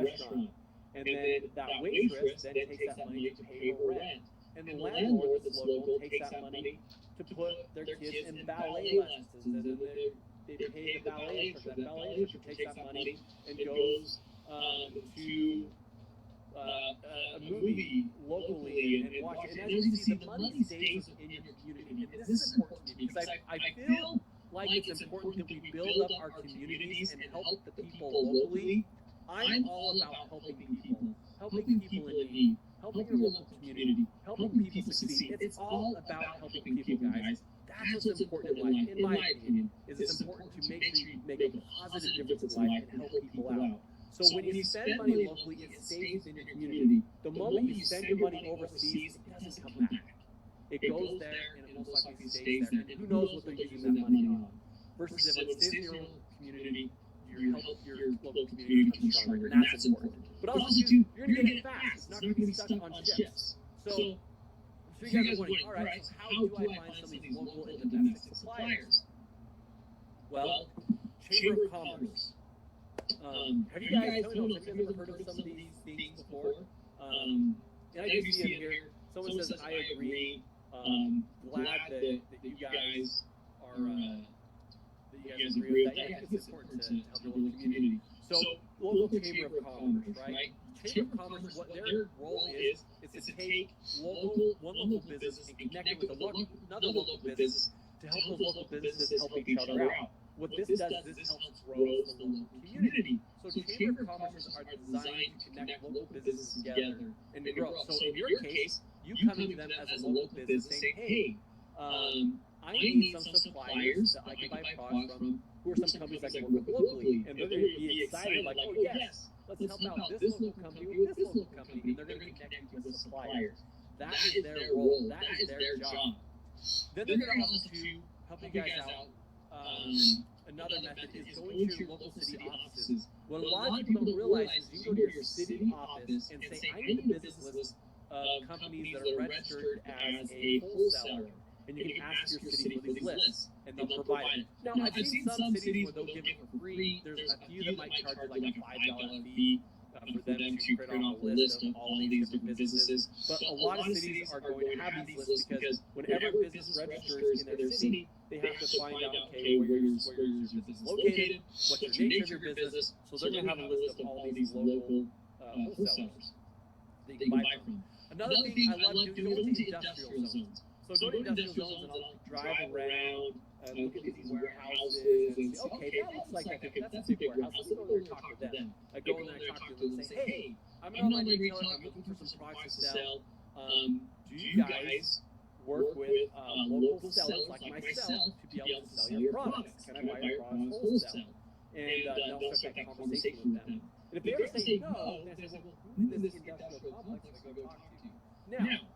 restaurant. And then that waitress then takes that money to pay her rent. And the landlord that's local takes that money to put their kids in ballet lessons. And then they pay the ballet instructor. That ballet instructor takes that money and goes to a movie locally and watch it. And as you can see, the money stays in your community. And this is important to me because I feel like it's important that we build up our communities and help the people locally. I'm all about helping people in need, helping your local community, helping people succeed. It's all about helping people, guys. That's what's important in life, in my opinion. Is it's important to make sure you make a positive difference in life and help people out. So when you spend money locally, it stays in your community. The moment you spend your money overseas, it doesn't come back. It goes there and it most likely stays there. And who knows what they're using that money on? Versus if it stays in your local community, your local community becomes stronger, and that's important. But also, too, you're going to get it fast. It's not going to be stuck on ships. So you guys are wondering, all right, so how do I find some of these local and domestic suppliers? Well, Chamber of Commerce. Have you guys, have you ever heard of some of these things before? And I do see it here. Someone says, I agree. Glad that you guys are... you guys agree with that. Yeah, it's important to help your local community. So, local Chamber of Commerce, right? Chamber of Commerce, what their role is to take one local business and connect it with another local business to help those local businesses help each other out. What this does is this helps grow the local community. So Chamber of Commerce are designed to connect local businesses together and to grow. So in your case, you come to them as a local business saying, hey, I need some suppliers that I can buy products from who are some companies I can work with locally. And they're going to be excited like, oh yes, let's help out this local company with this local company. And they're going to connect you with suppliers. That is their role. That is their job. Then they're going to also help you guys out. Another method is going to your local city offices. What a lot of people don't realize is you go to your city office and say, I need a business list of companies that are registered as a wholesaler. And you can ask your city for these lists, and they'll provide it. Now, I've seen some cities where they'll give it for free. There's a few that might charge you like a $5 fee for them to print off a list of all these different businesses. But a lot of cities are going to have these lists because whenever a business registers in their city, they have to find out, okay, where your business is located, what's the nature of your business. So they're going to have a list of all these local wholesalers that you can buy from. Another thing I love doing is into industrial zones. So go to industrial zones and I'll drive around and look at these warehouses and say, okay, that looks like that's a big warehouse. Let's go there and talk to them. I go in there and talk to them and say, hey, I'm an online retailer. I'm looking for some products to sell. Do you guys work with local sellers like myself to be able to sell your products? Can I buy your products wholesale? And they'll start that conversation with them. And if they ever say no, they say, well, who in this industrial complex can I go talk to? Now,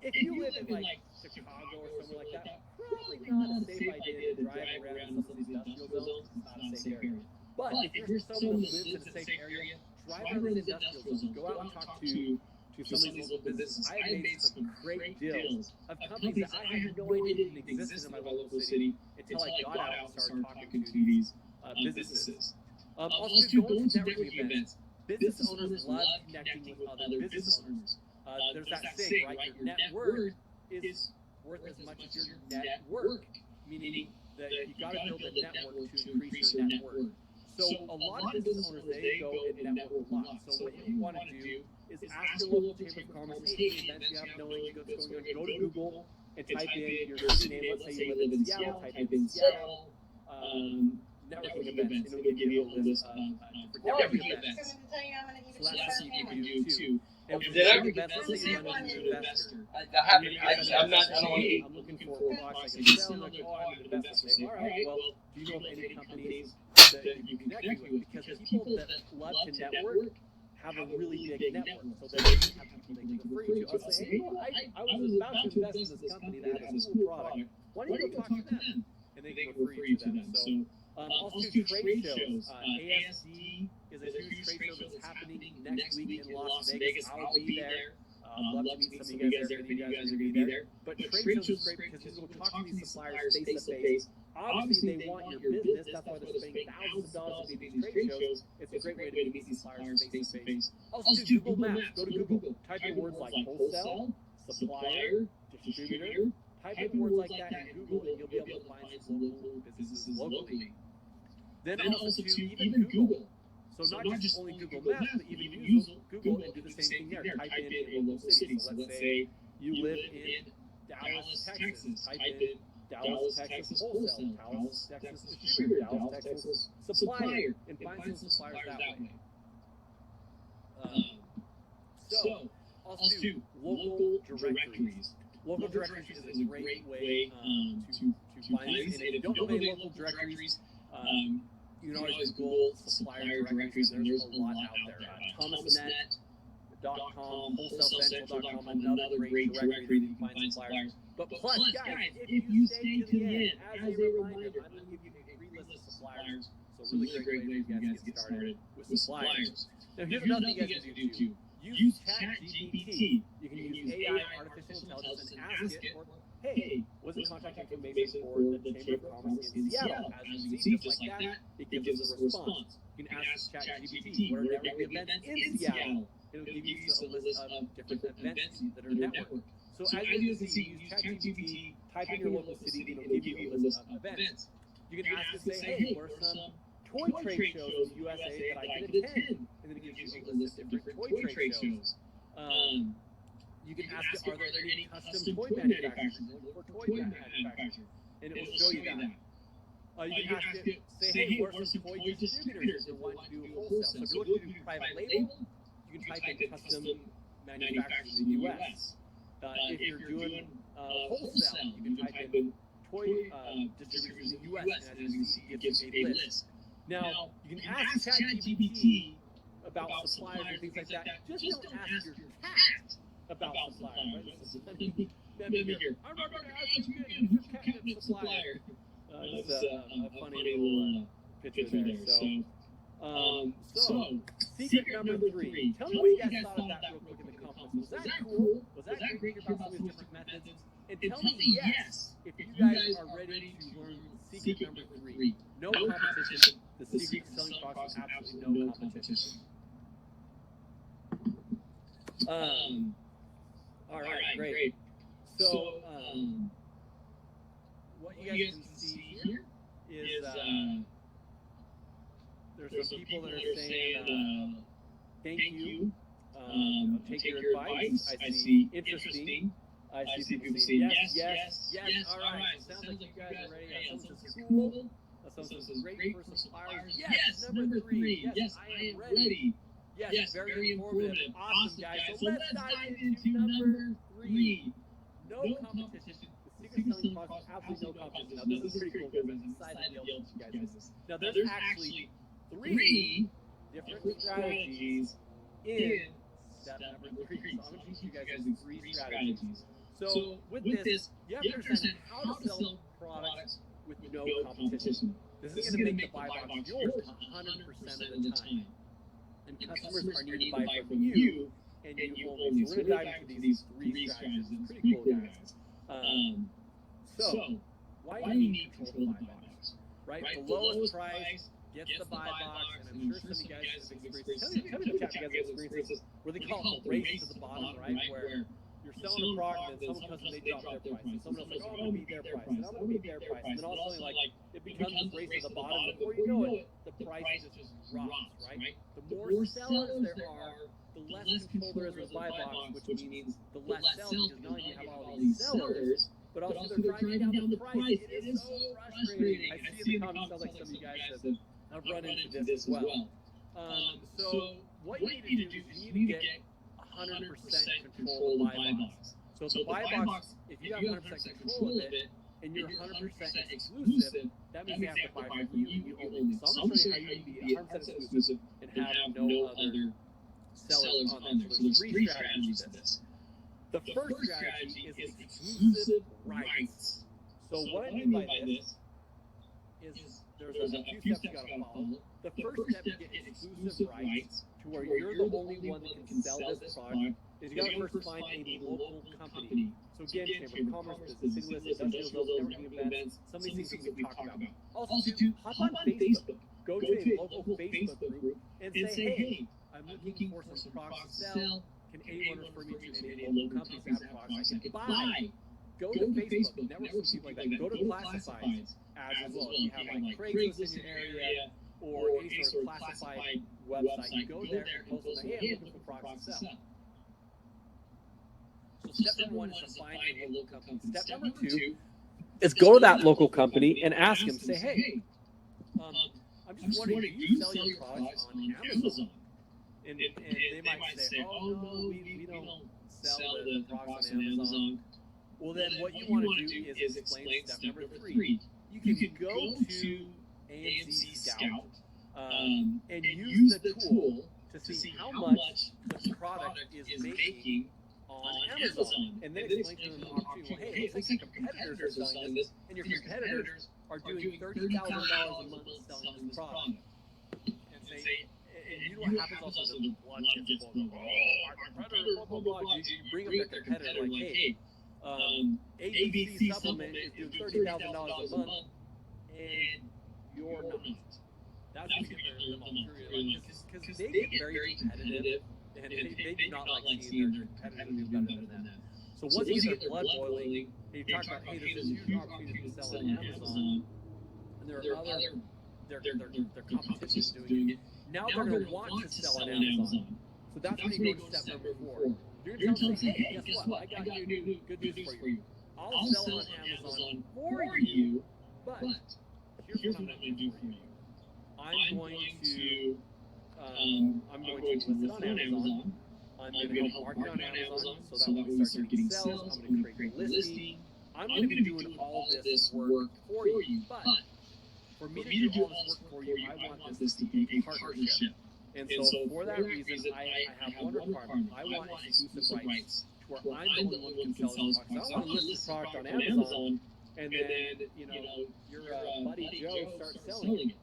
if you live in like Chicago or somewhere like that, probably not a safe idea to drive around some of these industrial zones. It's not a safe area. But if you're someone who lives in a safe area, drive around these industrial zones. Go out and talk to some of these local businesses. I have made some great deals of companies that I had no idea even existed in my local city until I got out and started talking to these businesses. Also, going to networking events. Business owners love connecting with other business owners. There's that saying, right? Your net worth is worth as much as your net work, meaning that you got to build a network to increase your net worth. So a lot of business owners, they go and network a lot. So what you want to do is ask your local Chamber of Commerce, hey, events you have knowing, you go to Google and type in your city name. Let's say you live in Seattle, type in Seattle networking events, and it'll give you a list of networking events. So that's something you can do too. And let's say you run into an investor. I'm looking for products I can sell. Like, oh, I'm an investor. Say, all right, well, do you know of any companies that you can connect with? Because people that love to network have a really big network. So they have people they can refer you to. I'll say, hey, I was about to invest in this company that has this cool product. Why don't you go talk to them? And they can refer you to them. So also trade shows. ASD is a huge trade show that's happening next week in Las Vegas. I'll be there. I'd love to meet some of you guys there. If you guys are going to be there. But trade shows is great because you can go talk to these suppliers face to face. obviously they want your business. That's why they're spending thousands of dollars to these trade shows. It's a great way to meet these suppliers face to face. Also, do Google Maps. Go to Google. Type in words like wholesale, supplier, distributor. Type in words like that in Google, and you'll be able to find some local businesses locally. Then also to even Google. So not just only Google Maps, but even use Google and do the same thing there. Type in a local city. So let's say you live in Dallas, Texas. Type in Dallas, Texas wholesale, Dallas, Texas distributor, Dallas, Texas supplier, and find some suppliers that way. So, also local directories. Local directories is a great way to find these. And if you don't know any local directories, you can always Google supplier directories, and there's a lot out there. ThomasNet.com, WholesaleCentral.com, another great directory that you can find suppliers. But plus, guys, if you stay to the end, as a reminder, I'm going to give you a free list of suppliers. So really great way for you guys to get started with suppliers. Now here's another thing you guys can do too. Use ChatGPT. You can use AI, artificial intelligence, and ask it for, hey, what's the contact information for the Chamber of Commerce in Seattle? As you can see, just like that, it gives us a response. You can ask ChatGPT, what are networking events in Seattle? It'll give you a list of different events that are networked. So as you can see, use ChatGPT, type in your local city, and it'll give you a list of events. You can ask it, say, hey, what are some toy trade shows in the USA that I could attend? And then it gives you a list of different toy trade shows. You can ask it, are there any custom toy manufacturers or toy manufacturers? And it will show you that. You can ask it, say, hey, what are some toy distributors that want to do wholesale? So if you're looking to do private label, you can type in custom manufacturers in the US. If you're doing wholesale, you can type in toy distributors in the US, and as you can see, it gives a list. Now, you can ask ChatGPT about suppliers and things like that. Just don't ask your cat about suppliers. Right? Let me here. I'm not going to ask you again who's your catnip supplier. It's a funny little picture there. So, secret number 3. Tell me what you guys thought of that real quick in the comments. Was that cool? Was that great about some of these different methods? And tell me yes if you guys are ready to learn secret number 3. No competition. The secret selling process, absolutely no competition. All right, great. So, what you guys can see here is there's some people that are saying thank you. Take your advice. I see interesting. I see people saying yes. All right. Sounds like you guys are ready. Someone says cool. Someone says great for suppliers. Yes. Number 3. Yes, I am ready. Yes, very informative. Awesome, guys. So let's dive into number 3. No competition. The secret selling process, absolutely no competition. Now, this is pretty cool because I'm excited to be able to teach you guys this. Now, there's actually 3 different strategies in step number 3. So I'm going to teach you guys 3 strategies. So with this, you have to understand how to sell products with no competition. This is going to make the buy box yours 100% of the time. And customers are needing to buy from you, and you only. So we're going to dive into these 3 strategies. It's pretty cool, guys. So, why do you need to control the buy box? Right? The lowest price gets the buy box, and I'm sure some of you guys have experienced. Tell me in the chat if you guys have experiences where they call it the race to the bottom, right? Where you're selling a product, and then someone comes and they drop their price. And someone else is like, oh, I'm going to beat their price. And I'm going to beat their price. And then all of a sudden, like, it becomes this race to the bottom. Before you know it, the price just drops, right? The more sellers there are, the less control there is with buy box, which means the less sales, because not only do you have all these sellers, but also they're driving down the price. It is so frustrating. I see in the comments, sounds like some of you guys have run into this as well. So what you need to do is you need to get 100% control of the buy box. So the buy box, if you have 100% control of it, and you're 100% exclusive, that means they have to buy from you only. So I'm going to show you how you can be 100% exclusive and have no other sellers on there. So there's 3 strategies to this. The first strategy is exclusive rights. So what I mean by this is there's a few steps you gotta follow. The first step to get exclusive rights to where you're the only one that can sell this product is you gotta first find a local company. So again, Chamber of Commerce, Business, City List, Industrial Zones, networking events, some of these things that we've talked about. Also, hop on Facebook. Go to a local Facebook group and say, hey, I'm looking for some products to sell. Can anyone refer me to any local companies that have products I can buy? Go to Facebook, network with people like that. Go to classifieds ads as well. If you have like Craigslist in your area or any sort of classified website, you go there and post on there, hey, I'm looking for products to sell. So step number one is to find a local company. Step number two is go to that local company and ask them, say, hey, I'm just wondering, do you sell your products on Amazon? And they might say, oh no, we don't sell the products on Amazon. Well, then what you want to do is explain step number three. You can go to AMZ Scout and use the tool to see how much the product is making on Amazon. And then explain to them the opportunity, well, hey, it looks like competitors are selling this, and your competitors are doing $30,000 a month selling this product. And say, and you know what happens also, the blood gets flowing. Oh, my competitor, blah, blah, blah. You bring up their competitor like, hey, ABC supplement is doing $30,000 a month, and you're not. That's when you get them all curious, because they get very competitive, and they do not like seeing their competitors do better than that. So once you get their blood boiling, you talk about, hey, there's this huge opportunity to sell on Amazon, and there are other, their competition is doing it. Now they're going to want to sell on Amazon. So that's when you go to step number 4. You're going to tell them, hey, guess what? I got new good news for you. I'll sell on Amazon for you, but here's what I'm going to do for you. I'm going to list it on Amazon. I'm going to help market on Amazon so that when we start getting sales, I'm going to create a listing. I'm going to be doing all this work for you, but for me to do all this work for you, I want this to be a partnership. And so for that reason, I have one requirement. I want exclusive rights to where I'm the only one who can sell this product. I don't want to list this product on Amazon and then, your buddy Joe starts selling it.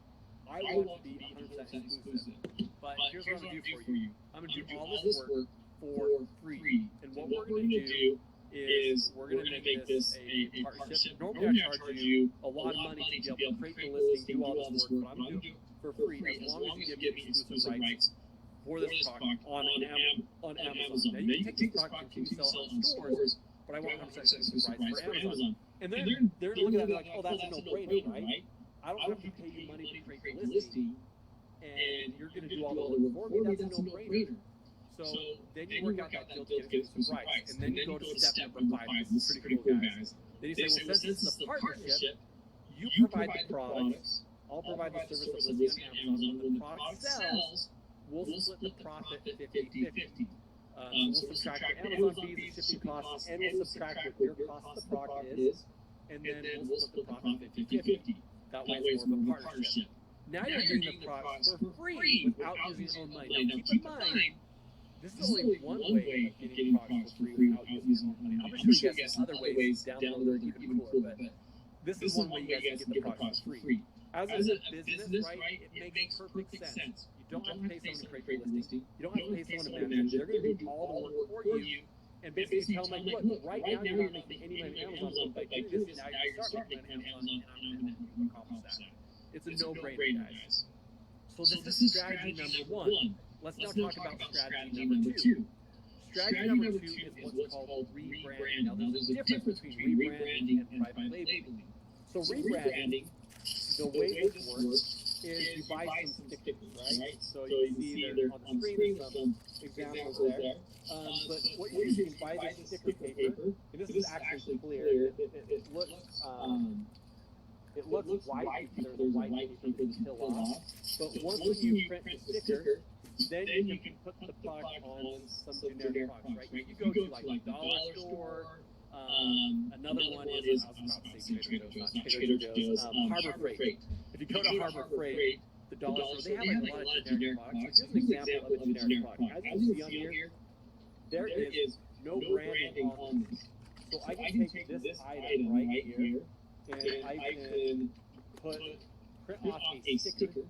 I want to be 100% exclusive. But here's what I'm going to do for you. I'm going to do all this work for free. And what we're going to do is we're going to make this a partnership. Normally I charge you a lot of money to be able to create the listing, do all this work, but I'm going to do it for free as long as you give me exclusive rights for this product on Amazon. Now you can take this product and continue to sell it in stores, but I want 100% exclusive rights for Amazon. And then they're looking at it like, oh, that's a no-brainer, right? I don't have to pay you money to create the listing, and you're going to do all the work for me. That's a no-brainer. So then you work out that deal to get exclusive rights, and then you go to step number 5. This is pretty cool, guys. Then you say, well, since this is a partnership, you provide the products, I'll provide the service of listing on Amazon. When the product sells, we'll split the profit 50-50. So we'll subtract the Amazon fees, the shipping costs, and we'll subtract what your cost of the product is, and then we'll split the profit 50-50. That way it's more of a partnership. Now you're getting the product for free without using your own money. Now keep in mind, this is only one way of getting products for free without using your own money. I'm going to show you guys some other ways down the road that you can be cooler, but this is one way you guys can get the products for free. As a business, right, it makes perfect sense. You don't have to pay someone to create the listing. You don't have to pay someone to manage it. They're going to do all the work for you. And basically tell them, like, look, right now you're not making any money on Amazon, but by doing this, now you can start making money on Amazon, and I'm going to help you accomplish that. It's a no-brainer, guys. So this is strategy number 1. Let's now talk about strategy number 2. Strategy number 2 is what's called rebranding. Now, there's a difference between rebranding and private labeling. So rebranding, the way this works is you buy some stickers, right? So you see there on the screen some examples there. But what you do is buy this sticker paper, and this is actually clear. It looks white because there's a white paper that's still off. But once you print the sticker, then you can put the product on some generic products, right? You can go to like a dollar store. Another one is, I was about to say Trader Joe's, Harbor Freight. If you go to Harbor Freight, the dollar store, they have like a lot of generic products. Here's an example of a generic product. As you can see on here, there is no branding on this. So I can take this item right here, and I can print off a sticker.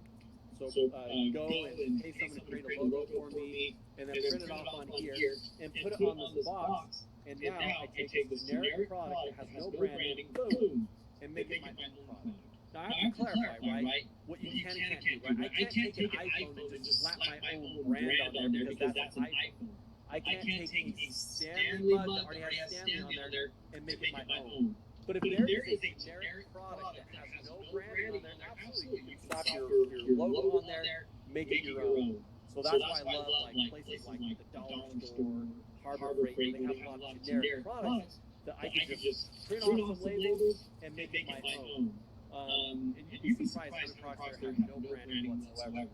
So go and pay someone to create a logo for me, and then print it off on here, and put it on this box. And now I take this generic product that has no branding, boom, and make it my own product. Now I have to clarify, right, what you can and can't do, right? I can't take an iPhone and just slap my own brand on there because that's an iPhone. I can't take a Stanley mug that already has Stanley on there and make it my own. But if there is a generic product that has no branding on there, absolutely, you can slap your logo on there, make it your own. So that's why I love like places like the Dollar Store, Harbor Freight, they have a lot of generic products that I can just print off some labels and make it my own. And you'd be surprised how many products there have no branding whatsoever.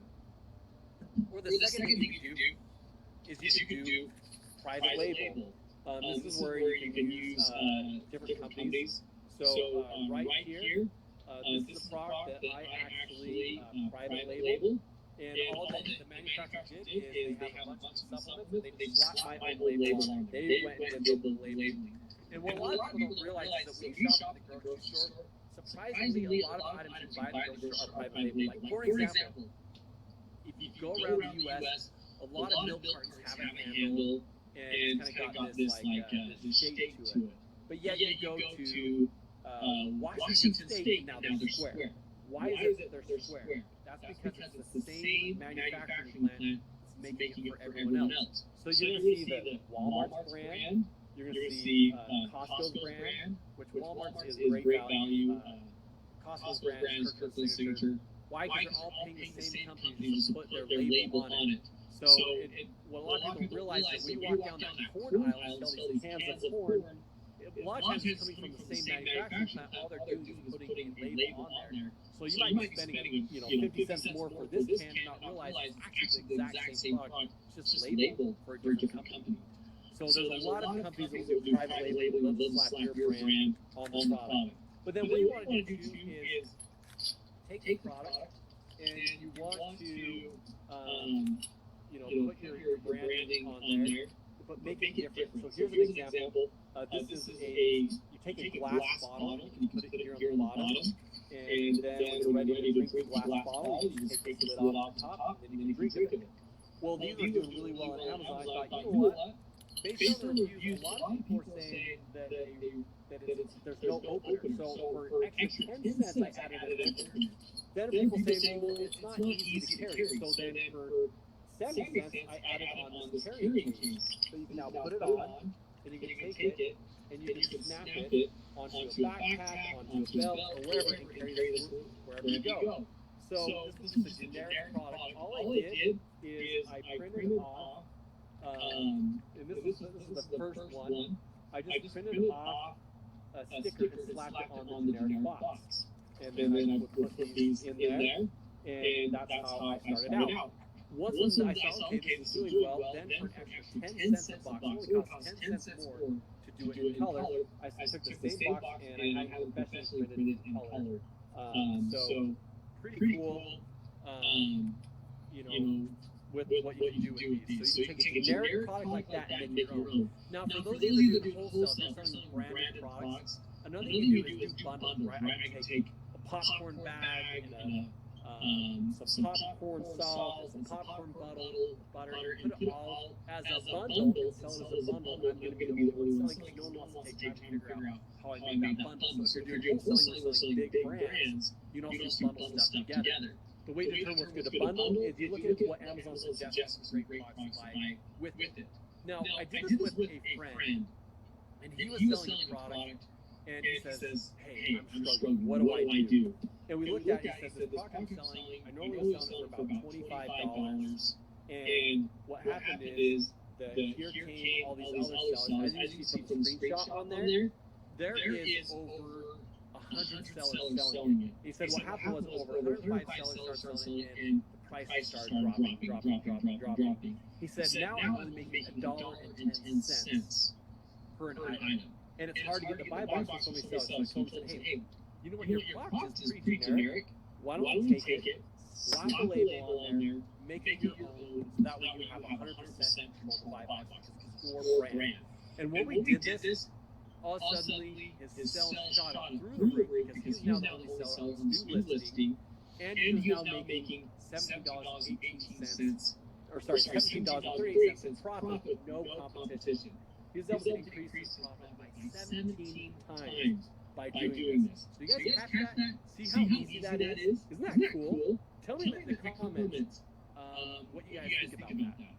Or the second thing you can do is you can do private label. This is where you can use different companies. So right here, this is a product that I actually private label. And all that the manufacturer did is they have a bunch of supplements, and they slapped my own label on there. They went and did the labeling. And what a lot of people don't realize is that when you shop at the grocery store, surprisingly, a lot of items you buy at the grocery store are private label. Like, for example, if you go around the U.S., a lot of milk cartons have a handle, and it's kind of got this shape to it. But yet you go to Washington State, now they're square. Why is it they're square? That's because it's the same manufacturing plant that's making it for everyone else. So you're going to see the Walmart's brand, you're going to see Costco's brand, which Walmart's is great value. Costco's brand is Kirkland's Signature. Why? Because they're all paying the same companies to put their label on it. So what a lot of people realize is when you walk down that corn aisle and sell these cans of corn, a lot of times it's coming from the same manufacturing plant. All they're doing is putting a label on there. So you might be spending 50 cents more for this can and not realize it's actually the exact same product. It's just labeled for a different company. So there's a lot of companies that will do private label, they'll slap your brand on the product. But then what you want to do too is take the product and you want to put your branding on there, but make it different. So here's an example. This is you take a glass bottle and you put it here on the bottom, and then when you're ready to drink the glass bottle, you just take the lid off the top, and then you can drink it. Well, these are doing really well on Amazon. I thought, you know what? Based on the reviews, a lot of people are saying that there's no opener. So for extra 10 cents, I added an opener. Then people say, well, it's not easy to carry. So then for 70 cents, I added on this carrying case. So you can now put it on, and you can take it, and you can snap it onto a backpack, onto a belt, or wherever, and carry this wherever you go. So this is a generic product. All I did is I printed off, and this is the first one. I just printed off a sticker and slapped it on the generic box. And then I put these in there, and that's how I started out. Once I saw, okay, this is doing well, then for an extra 10 cents a box, it only costs 10 cents more to do it in color. I took the same box and I had the best printed in color. So pretty cool, with what you can do with these. So you can take a generic product like that and make your own. Now, for those of you that do wholesale, they're selling branded products, another thing you do is do bundles, right? I can take a popcorn bag and some popcorn sauce, some popcorn butter, and put it all as a bundle and sell it as a bundle. I'm going to be the one selling because no one wants to take time to figure out how I made that bundle. So if you're doing wholesaling, we're selling big brands, you don't just bundle stuff together. The way to determine what's good to bundle is you look at what Amazon suggests great products to buy with it. Now, I did this with a friend, and he was selling a product, and he says, hey, I'm struggling, what do I do? And we looked at it, he says, this product I'm selling, I normally sell it for about $25, and what happened is, here came all these other sellers. As you see the screenshot on there is over 100 sellers selling it. He said what happened was over 105 sellers started selling it, and the price started dropping. He said now I'm only making $1.10 per an item. And it's hard to get the buy box for so many sellers. So I told him, hey, you know what, your product is pretty generic. Why don't you take it, slap the label on there, make it your own, so that way you have 100% control of the buy box. It's your brand. And when we did this, all of a sudden his sales shot up through the roof because he's now the only seller on this new listing. Andrew is now making $17.18, or sorry, $17.38 profit with no competition. He's able to increase his profit by 17 times by doing this. So you guys catch that? See how easy that is? Isn't that cool? Tell me in the comments what you guys think about that.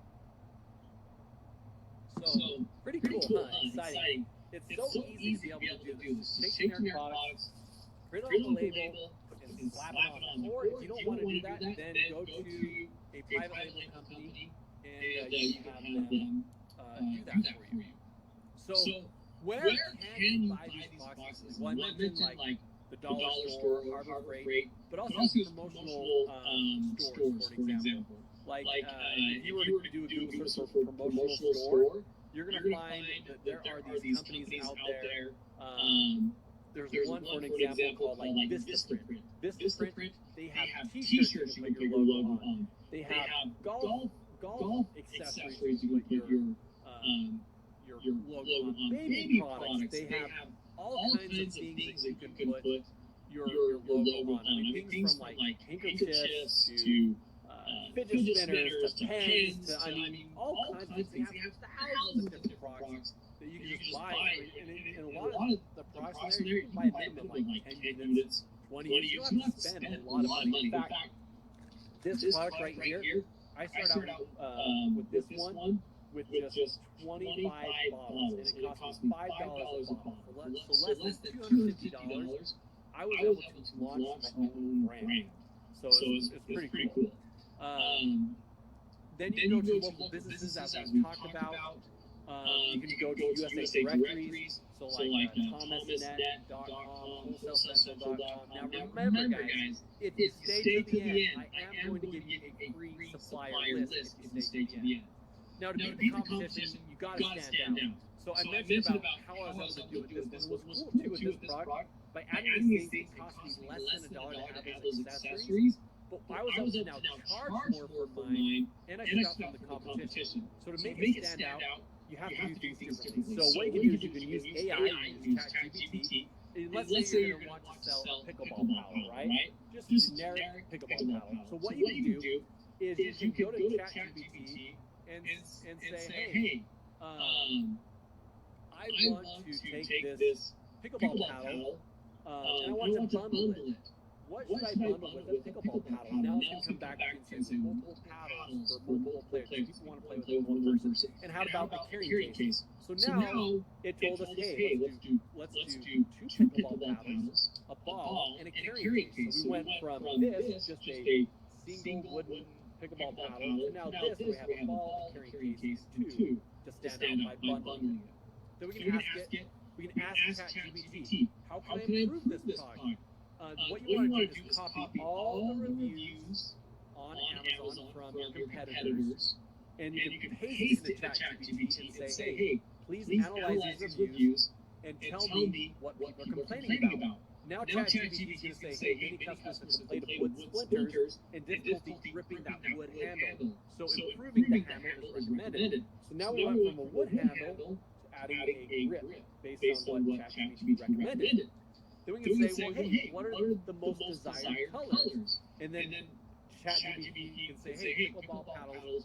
So, pretty cool, huh? Exciting. It's so easy to be able to do this. Take generic products, print on the label, and slap it on. Or if you don't want to do that, then go to a private label company and you have them do that for you. So, where can you buy these boxes? Well, I mentioned like the dollar store, Harbor Freight, but also promotional stores, for example. Like if you were to do a Google search for promotional store, you're going to find that there are these companies out there. There's one, for an example, called like Vistaprint. Vistaprint, they have T-shirts you can put your logo on. They have golf accessories you can put your logo on. Baby products, they have all kinds of things that you can put your logo on. I mean, things from like handkerchiefs to fidget spinners to pens to, I mean, all kinds of things. They have thousands of different products that you can just buy. And a lot of the products in there, you can buy them in like 10 units, 20 units. You don't have to spend a lot of money. In fact, this product right here, I started out with this one with just 25 bottles, and it cost me $5 a bottle. So less than $250, I was able to launch my own brand. So it's pretty cool. Then you go to local businesses, as we talked about. You can go to USA directories, so like thomasnet.com, wholesalecentral.com. Now remember, guys, if you stay to the end, I am going to give you a free supplier list if you stay to the end. Now, to beat the competition, you got to stand out. So I mentioned about how I was able to do it. This one was cool too with this product. By adding these things, it cost me less than $1 to have those accessories. But I was able to now charge more for mine, and I stood out from the competition. So to make it stand out, you have to do things differently. So what you can do is you can use AI, you can use ChatGPT. Let's say you're going to want to sell a pickleball paddle, right? Just a generic pickleball paddle. So what you can do is you can go to ChatGPT and say, hey, I want to take this pickleball paddle and I want to bundle it. What should I bundle with a pickleball paddle? Now it's going to come back and say multiple paddles for multiple players. People want to play with one person. And how about the carrying case? So now it told us, hey, let's do two pickleball paddles, a ball, and a carrying case. So we went from this, just a single wooden pickleball paddle, to now this, we have a ball, a carrying case, and two to stand out by bundling it. Then we can ask ChatGPT, how can I improve this product? What you want to do is copy all the reviews on Amazon from your competitors, and you can paste it into ChatGPT and say, hey, please analyze these reviews and tell me what people are complaining about. Now ChatGPT is going to say, hey, many customers have complained of wood splinters and difficulty gripping that wood handle. So improving the handle is recommended. So now we went from a wood handle to adding a grip based on what ChatGPT recommended. Then we can say, well, hey, what are the most desired colors? And then ChatGPT can say, hey, pickleball paddles,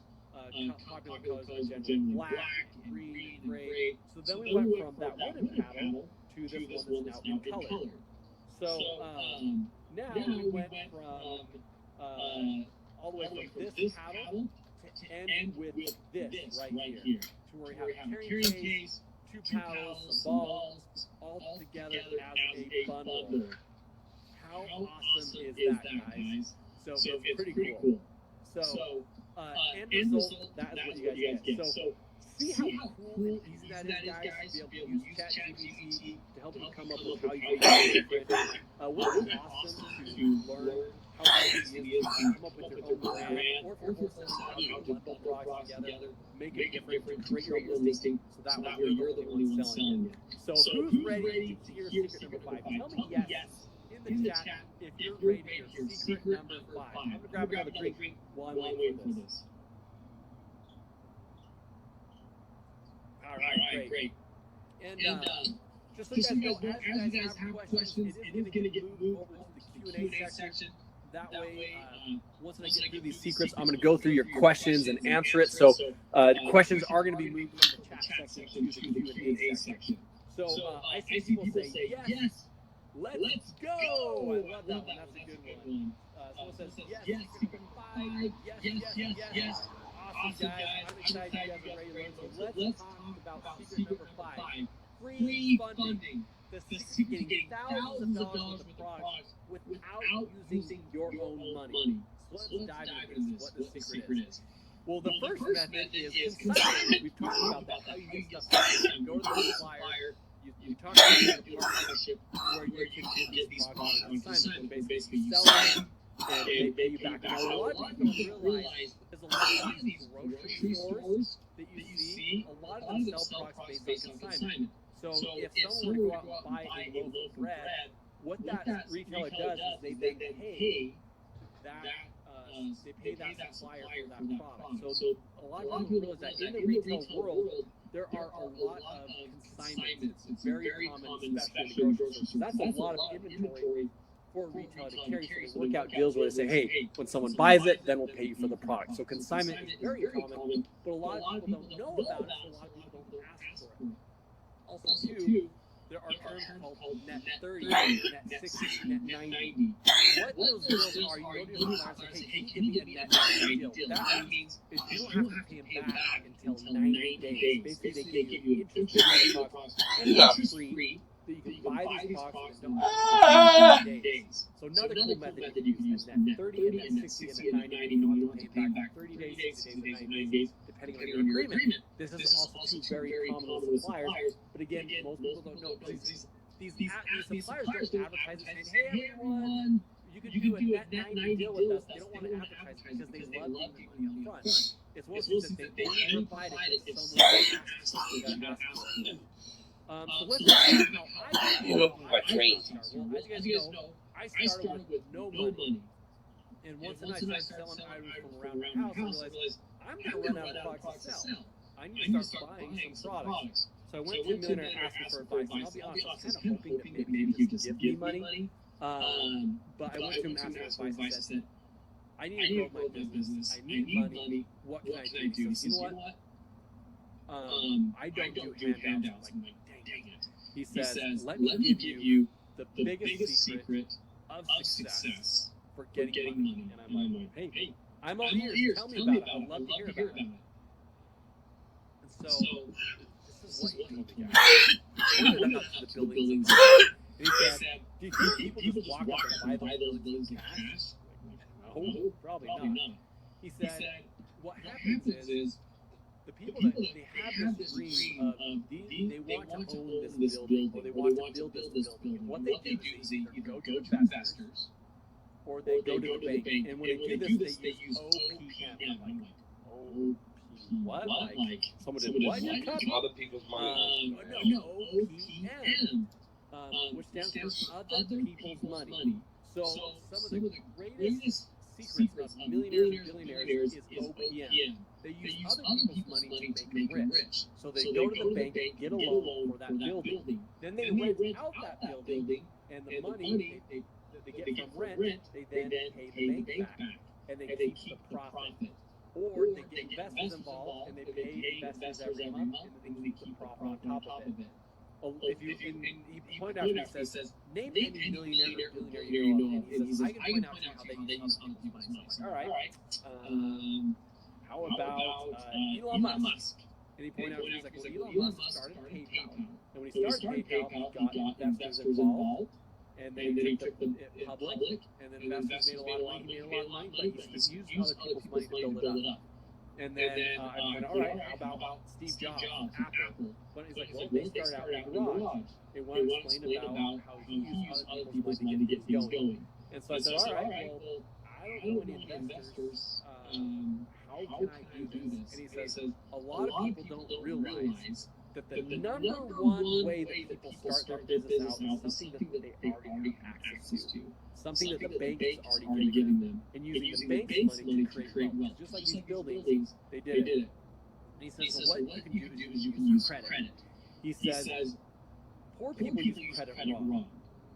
popular colors are generally black, green, gray. So then we went from that wooden paddle to this one that's now in color. So now we went from all the way from this paddle to end with this right here, to where we have a carrying case, two paddles, some balls, all together as a bundle. How awesome is that, guys? So it's pretty cool. So end result, that is what you guys get. So see how cool and easy that is, guys, to be able to use ChatGPT to help you come up with how you can make it different. Wouldn't it be awesome to learn how easy it is to come up with your own brand, or if you're wholesaling, how you can bundle products together, make it different, create your own listing, so that way you're the only one selling it. So who's ready to hear secret number 5? Tell me yes in the chat if you're ready to hear secret number 5. I'm going to grab another drink while I'm waiting for this. All right, great. And just so you guys know, as you guys have questions, it is going to get moved over to the Q&A section. that way, once I get through these secrets, I'm going to go through your questions and answer it. So questions are going to be moved from the chat section to the Q&A section. So I see people say, yes, let's go. I love that one. That's a good one. Someone says, yes, secret number 5. Yes. Awesome, guys. I'm excited you guys are ready to learn. So let's talk about secret number 5. Free funding. The secret to getting thousands of dollars worth of products without using your own money. So let's dive into this, what the secret is. Well, the first method is consignment. We've talked about that, how you get stuff. You go to the supplier, you talk about a partnership where you can get these products on consignment. So basically, you sell them and they pay you back. Now, a lot of people don't realize there's a lot of these grocery stores that you see. A lot of them sell products based on consignment. So if someone were to go out and buy a loaf of bread, what that retailer does is they then pay that supplier for that product. So a lot of people realize that in the retail world, there are a lot of consignments. It's very common, especially in the grocery store. That's a lot of inventory for a retailer to carry. So they work out deals where they say, hey, when someone buys it, then we'll pay you for the product. So consignment is very common, but a lot of people don't know about it, so a lot of people don't ask for it. Also, too, there are terms called net 30, net 60, net 90. What those deals are, you go to your supplier and say, hey, can you give me a net 90 deal? What that means is you don't have to pay them back until 90 days. Basically, they give you interest free that you can buy these products and don't have to pay 90 days. So another cool method you can use is net 30 and net 60 and net 90. You don't have to pay back 30 days, 60 days, and 90 days, depending on your agreement. This is also very common with suppliers. But again, most people don't know. These suppliers don't advertise it saying, hey, everyone, you can do a net 90 deal with us. They don't want to advertise it because they love giving money up front. It's one of those that they only provide it if someone asks for it. So let's talk about how I trained. Well, as you guys know, I started with no money. And once I started selling items from around my house, I realized I'm going to run out of products to sell. I need to start buying some products. So I went to a millionaire and asked him for advice. And I'll be honest, I was kind of hoping that maybe he would just give me money. But I went to him and asked for advice and said, I need to grow my business. I need money. What can I do? He says, you know what? I don't do handouts. I'm like, dang it. He says, let me give you the biggest secret of success for getting money. And I'm like, hey, I'm all ears. Tell me about it. I'd love to hear about it. And so, this is what he told me, guys. I went up to the buildings. And he said, do you think people just walk up and buy those buildings in cash? No, probably not. He said, what happens is, the people that they have this dream of, they want to own this building, or they want to build this building. What they do is they either go to investors, or they go to the bank. And when they do this, they use OPM. I'm like, OPM? What? Like, someone did what? Other people's money. No, OPM, which stands for Other People's Money. So some of the greatest secrets of millionaires and billionaires is OPM. They use other people's money to make them rich. So they go to the bank, get a loan for that building. Then they rent out that building, and the money they get from rent, they then pay the bank back, and they keep the profit. Or they get investors involved, and they pay investors every month, and then they keep the profit on top of it. He pointed out, he says, name any millionaire or billionaire you know of. And he says, I can point out how they use other people's money. All right. How about Elon Musk? And he pointed out, he's like, well, Elon Musk started PayPal. And when he started PayPal, he got investors involved. And then he took it public. And then investors made a lot of money. He made a lot of money, but he used other people's money to build it up. And then I went, all right, how about Steve Jobs, Apple? But he's like, well, they started out in the garage. They wanted to explain about how he used other people's money to get things going. And so I said, all right, well, I don't know any investors. How can I do this? And he says, a lot of people don't realize that the number one way that people start their business out is something that they already have access to. Something that the bank is already giving them. And using the bank's money to create wealth. Just like these buildings, they did it. And he says, so what you can do is you can use credit. He says, poor people use credit wrong.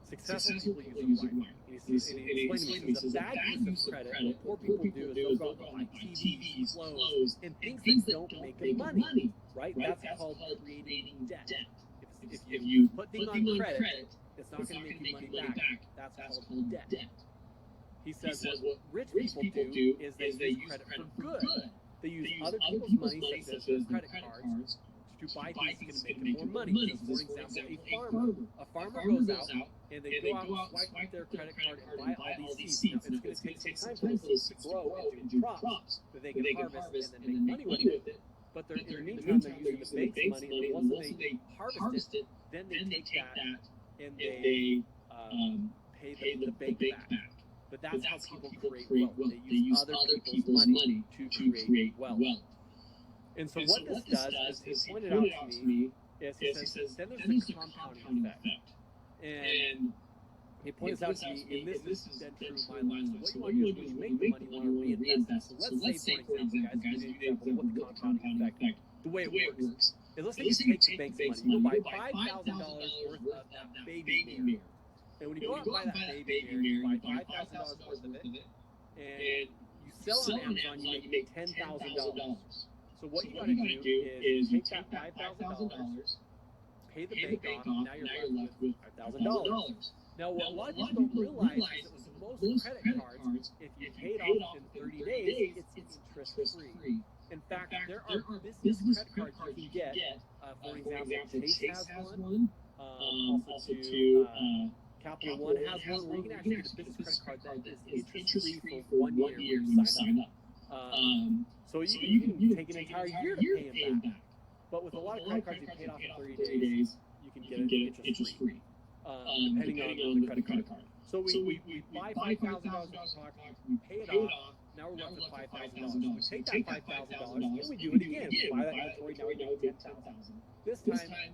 Successful people use it right. And he explained to me, he says, a bad use of credit, what poor people do is they'll go out and buy TVs, clothes, and things that don't make them money, right? That's called creating debt. If you put things on credit, it's not going to make you money back. That's called debt. He says what rich people do is they use credit for good. They use other people's money, such as credit cards, to buy things that can make them more money. So, for example, a farmer goes out and they go out and swipe their credit card and buy all these seeds. Now, it's going to take some time for those seeds to grow into crops that they can harvest and then make money with it. But in the meantime, they're using the bank's money, and once they harvest it, then they take that and they pay the bank back. But that's how people create wealth. They use other people's money to create wealth. And so what this does is he pointed out to me is he says, then there's a compounding effect. And he points out to me, and this has been true in my life. So what you want to do is when you make the money, you want to reinvest it. So let's say, for example, guys, give you an example of what the compounding effect, the way it works. Is let's say you take the bank's money, you buy $5,000 worth of that baby mirror. And when you go out and buy that baby mirror, you buy $5,000 worth of it, and you sell it on Amazon, you make $10,000. So what you got to do is take that $5,000, pay the bank off, and now you're left with $5,000. Now, what a lot of people don't realize is that with most credit cards, if you pay it off in 30 days, it's interest-free. In fact, there are business credit cards you can get. For example, Chase has one. Also, Capital One has one where you can actually get a business credit card that is interest-free for 1 year when you sign up. So you can take an entire year to pay them back. But with a lot of credit cards you paid off in 30 days, you can get it interest-free, depending on the credit card. So we buy $5,000 in stock, we pay it off, now we're left with $5,000. We take that $5,000 and we do it again. We buy that inventory, now we do $10,000. This time,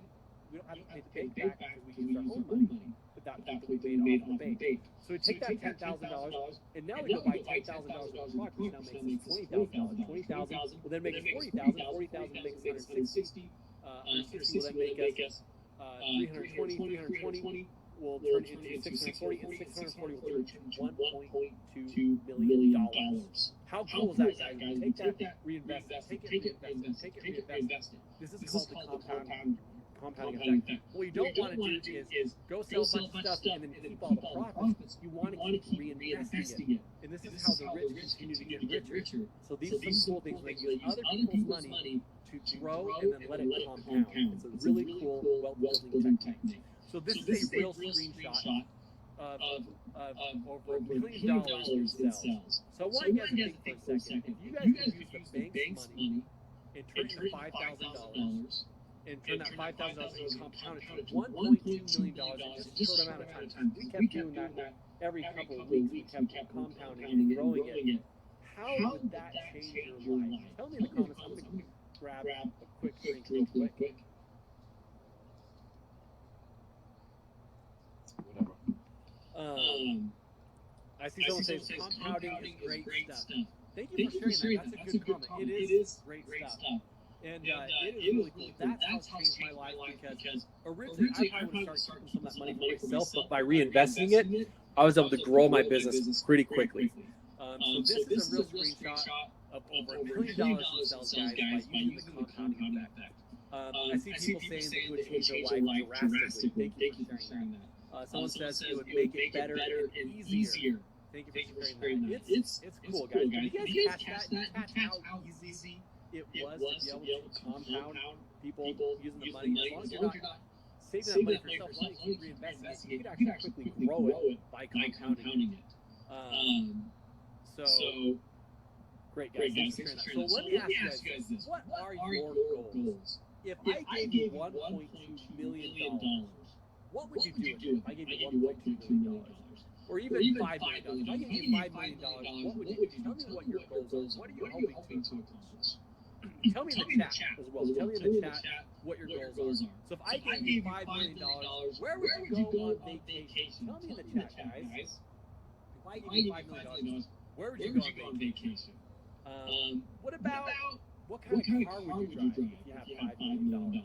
we don't have to pay the bank back because we use our own money. But that's what we made off the bank. So we take that $10,000, and now we go buy $10,000 worth of stock, which now makes us $20,000. $20,000 will then make us $40,000. $40,000 makes us $160. $160 will then make us $320. Will turn into $640, and $640 will turn to $1.2 million. How cool is that, guys? Take that, reinvest it, take it, reinvest it. This is called the compounding effect. What you don't want to do is go sell a bunch of stuff and then keep all the profits. You want to keep reinvesting it. And this is how the rich continue to get richer. So these are some cool things. They use other people's money to grow and then let it compound. It's a really cool wealth-building technique. So this is a real screenshot of over $1 million in sales. So I want you guys to think for a second. If you guys could use the bank's money and turn it into $5,000, and turn that $5,000 into compounded to $1.2 million in just a short amount of time. We kept doing that every couple of weeks. We kept compounding and growing it. How would that change your life? Tell me in the comments. I'm going to grab a quick drink real quick. I see someone says compounding is great stuff. Thank you for sharing that. That's a good comment. It is great stuff. And it is really cool. That's how it changed my life because originally I probably would have started keeping some of that money for myself, but by reinvesting it, I was able to grow my business pretty quickly. So this is a real screenshot of over $1 million in sales, guys, by using the compounding effect. I see people saying that it would change their life drastically. Thank you for sharing that. Someone says it would make it better and easier. Thank you for sharing that. It's cool, guys. Did you guys catch that? Catch how easy it was to be able to compound people using the money? As long as you're not saving that money for yourself, as long as you reinvest it, you can actually quickly grow it by compounding it. So, great guys. So let me ask you guys this. What are your goals? If I gave you $1.2 million, what would you do with it? If I gave you $1.2 million? Or even $5 million. If I gave you $5 million, what would you do? Tell me what your goals are. What are you hoping to accomplish? Tell me in the chat as well. Tell me in the chat what your goals are. So if I gave you $5 million, where would you go on vacation? Tell me in the chat, guys. If I gave you $5 million, where would you go on vacation? What about, what kind of car would you drive if you have $5 million?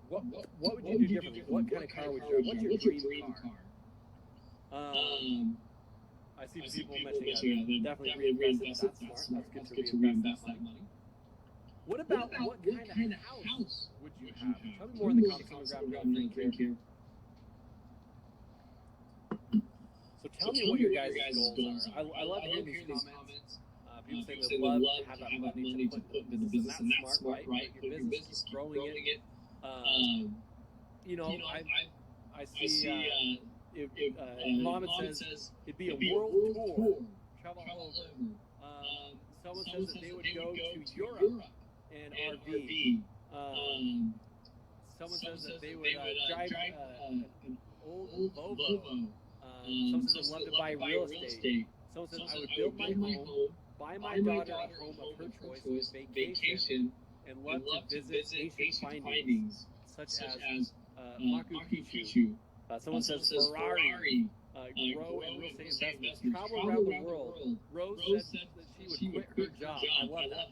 What would you do differently? What kind of car would you drive? What's your dream car? I see people mentioning definitely reinvest it. That's smart. That's good to reinvest that money. What about what kind of house would you have? Tell me more in the comments. I'm gonna grab a drink here. So tell me what your guys' goals are. I love hearing these comments. People say they love to have that money to put into the business, and that's smart, right? But your business, keep growing it. You know, I see if Mohammed says it'd be a world tour, travel all over. Someone says that they would go to Europe and RV. Someone says that they would drive an old Volvo. Someone says they'd love to buy real estate. Someone says I would build my home, buy my daughter a home of her choice with vacation, and love to visit ancient findings such as Machu Picchu. Someone says Ferrari, grow in real estate investments, travel around the world. Rose said that she would quit her job. I love that.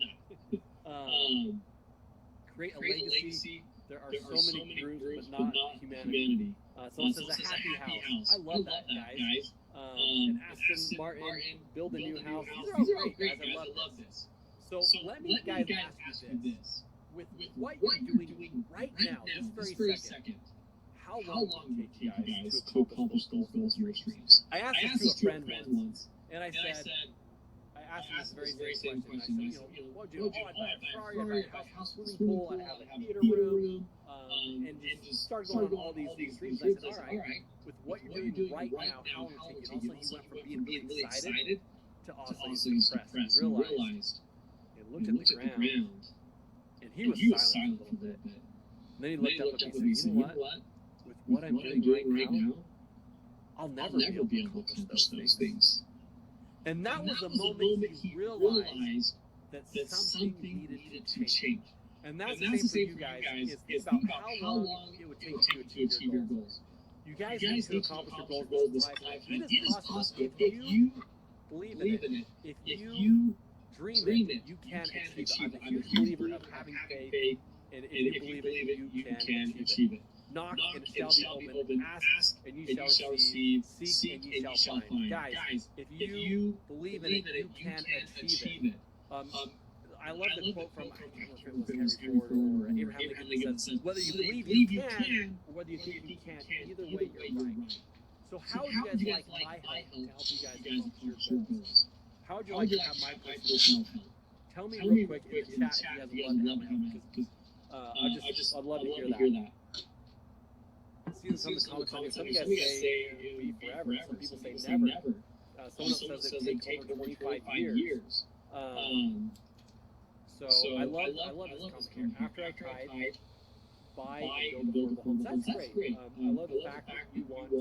Create a legacy. There are so many groups, but not humanity. Someone says a happy house. I love that, guys. And Aston Martin, build a new house. These are all great, guys. I love this. So let me, guys, ask you this. With what you're doing right now, this very second, how long would it take you guys to accomplish those goals in your dreams? I asked this to a friend once, and I said, I asked him this very same question. I said, what would you do? Oh, I'd buy a Ferrari, I'd buy a house, swimming pool, I'd have a theater room, and just start going on all these dreams. I said, all right, with what you're doing right now, how long would it take you? And also, you went from being really excited to also depressed and realized, and looked at the ground, and he was silent for a little bit. And then he looked up at me and said, you know what? With what I'm doing right now, I'll never be able to accomplish those things. And that was the moment he realized that something needed to change. And that's the same for you guys, is about how long it would take you to achieve your goals. You guys need to accomplish your goals this lifetime. It is possible if you believe in it, if you dream it, you can achieve it. I'm a huge believer of having faith, and if you believe it, you can achieve it. Knock and it shall be opened. Ask and you shall receive. Seek and you shall find. Guys, if you believe in it, you can achieve it. I love the quote from, I don't know if it was Henry Ford or Abraham Lincoln that says, whether you believe you can or whether you think you can't, either way you're right. So how would you guys like my help to help you guys accomplish your goals? How would you like to have my personal help? Tell me real quick in the chat if you guys would love to have my help, because I'd love to hear that. See some of the comments. Some guys say it will be forever. Some people say never. Someone else says it takes over 25 years. So I love this comment. After I tried, buy and build affordable homes. That's great. I love the fact that you want to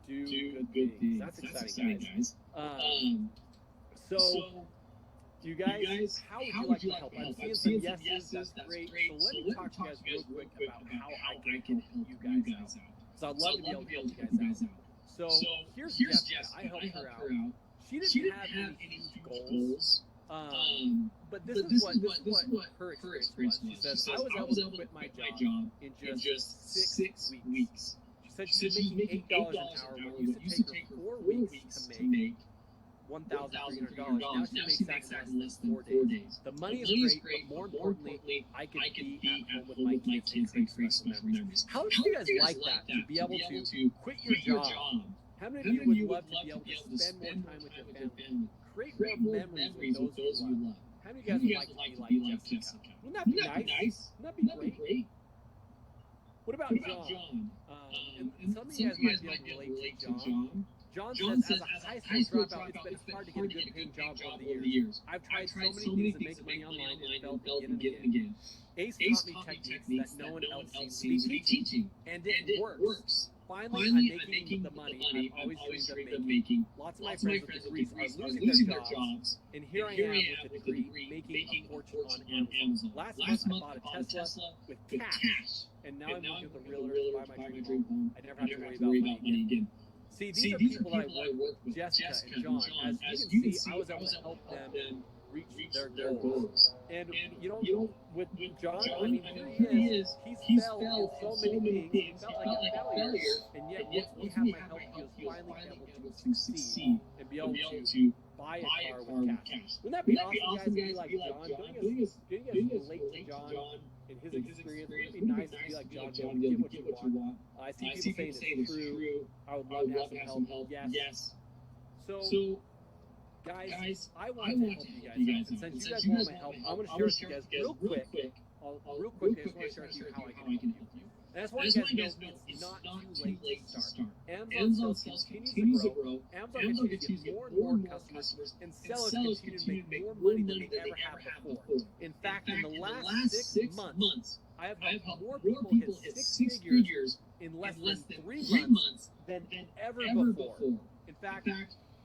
do good things. That's exciting, guys. So, you guys, how would you like to help? I'm seeing some yeses. That's great. So let me talk to you guys real quick about how I can help you guys out. So I'd love to be able to help you guys out. So here's Jessica. I helped her out. She didn't have any huge goals. But this is what her experience was. She says, I was able to quit my job in just 6 weeks. She said she was making $8 an hour when it used to take her 4 weeks to make $1,300. Now she makes that in less than 4 days. The money is great, but more importantly, I can be at home with my kids and create special memories. How would you guys like that, to be able to quit your job? How many of you would love to be able to spend more time with your family? Create more memories with those you love. How many of you guys would like to be like Jessica? Wouldn't that be nice? Wouldn't that be great? What about John? And some of you guys might be able to relate to John. John says, as a high school dropout, it's been hard to get a good paying job over the years. I've tried so many things to make money online and failed again and again. Ace taught me techniques that no one else seems to be teaching, and it works. Finally, I'm making the money I've always dreamed of making. Lots of my friends with degrees are losing their jobs, and here I am with a degree making a fortune on Amazon. Last month, I bought a Tesla with cash, and now I'm working with a realtor to buy my dream home. I never have to worry about money again. See, these are people that I work with, Jessica and John. As you can see, I was able to help them reach their goals. And with John, I mean, here he is. He's failed in so many things. He felt like a failure, and yet once we have my help, he was finally able to succeed and be able to buy a car with cash. Wouldn't that be awesome, guys? To be like John, don't you guys relate to John and his experience? Wouldn't it be nice to be like John, be able to get what you want? I see people saying it's true. I would love to have some help. Yes. So, guys, I want to help you guys out. And since you guys want my help, I'm going to share with you guys real quick. Real quick, I just want to share with you how I can help you. And that's why you guys know it's not too late to start. Amazon sales continues to grow. Amazon continues to get more and more customers, and sellers continue to make more money than they ever have before. In fact, in the last 6 months, I have helped more people hit 6 figures in less than 3 months than ever before. In fact,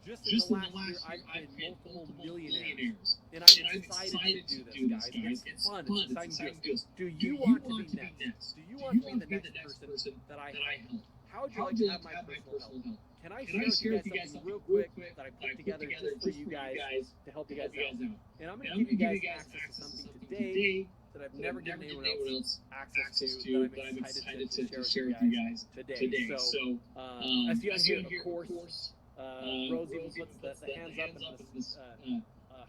just in the last year, I've hired multiple millionaires. And I'm excited to do this, guys. It's fun. It's exciting to do. Do you want to be next? Do you want to be the next person that I help? How would you like to have my personal help? Can I share with you guys something real quick that I put together just for you guys to help you guys out? And I'm going to give you guys access to something today that I've never given anyone else access to, that I'm excited to share with you guys today. So, as you guys hear, of course, Rosie puts the hands up in this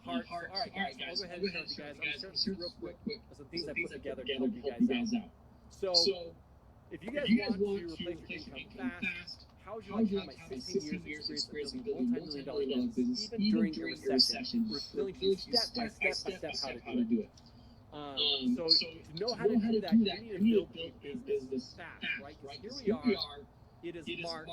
heart. All right, guys, I'll go ahead and share with you guys. I'm going to share real quick some things I put together to help you guys out. So, if you guys want to replace your income fast, how would you like to have my 16 years experience of building a multi-million-dollar business, even during a recession, revealing to you step by step how to do it? So to know how to do that, you need to build a business fast, right? Because here we are. It is March.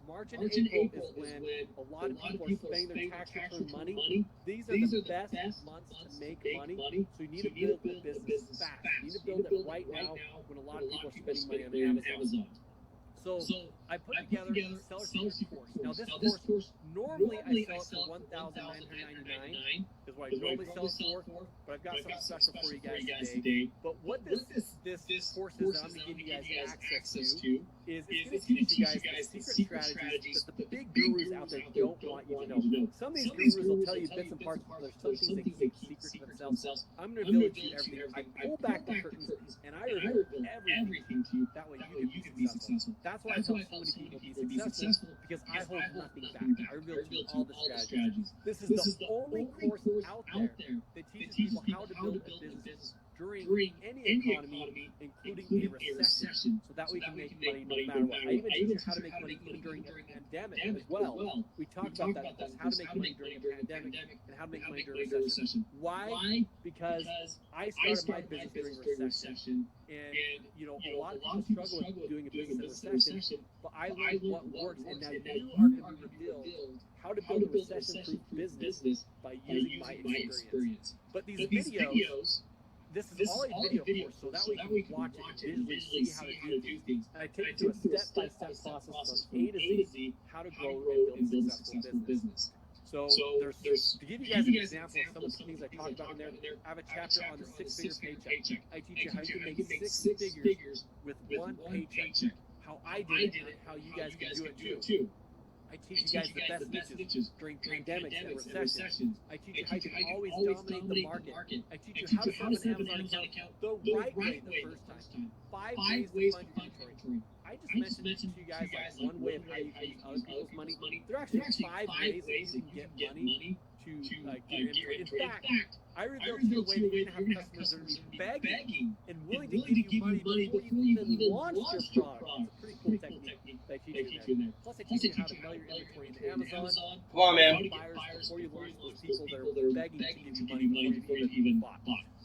March and April is when a lot of people are spending their tax return money. These are the best months to make money. So you need to build the business fast. You need to build it right now when a lot of people are spending money on Amazon. So I put together a seller secret course. Now this course, normally I sell it for $1,999 is what I normally sell it for, but I've got something special for you guys today. But what this course is that I'm going to give you guys access to is it's going to teach you guys the secret strategies that the big gurus out there don't want you to know. Some of these gurus will tell you bits and parts, but there's some things they keep secret to themselves. I'm going to reveal to you everything. I pull back the curtains and I reveal everything to you. That way you can be successful. That's why I help so many people be successful, because I hold nothing back. I reveal to you all the strategies. This is the only course out there that teaches people how to build a business during any economy, including a recession, so that we can make money no matter what. I even teach you how to make money even during a pandemic as well. We talk about that, how to make money during a pandemic and how to make money during a recession. Why? Because I started my business during a recession, and a lot of people struggle with doing a business in a recession, but I learned what works, and now you are going to be revealed how to build a recession-proof business by using my experience. But these videos, this is all a video course, so that way you can watch it and visually see how to do things. And I take you through a step-by-step process from A to Z, how to grow and build a successful business. So there's to give you guys an example of some of the things I talked about in there, I have a chapter on the six-figure paycheck. I teach you how you can make 6 figures with one paycheck, how I did it, and how you guys can do it too. I teach you guys the best niches during pandemics and recessions. I teach you how you can always dominate the market. I teach you how to set up an Amazon account the right way the first time. 5 ways to fund your inventory. I just mentioned to you guys like one way of how you can use other people's money. There are actually 5 ways that you can get money to get your inventory. In fact, I revealed to you a way that you can have customers that are going to be begging and willing to give you money before you even launch your product. It's a pretty cool technique that I teach you in there. Plus, I teach you how to mail your inventory into Amazon. Come on, man. Buyers before you launch, those people that are begging to give you money before you even bought.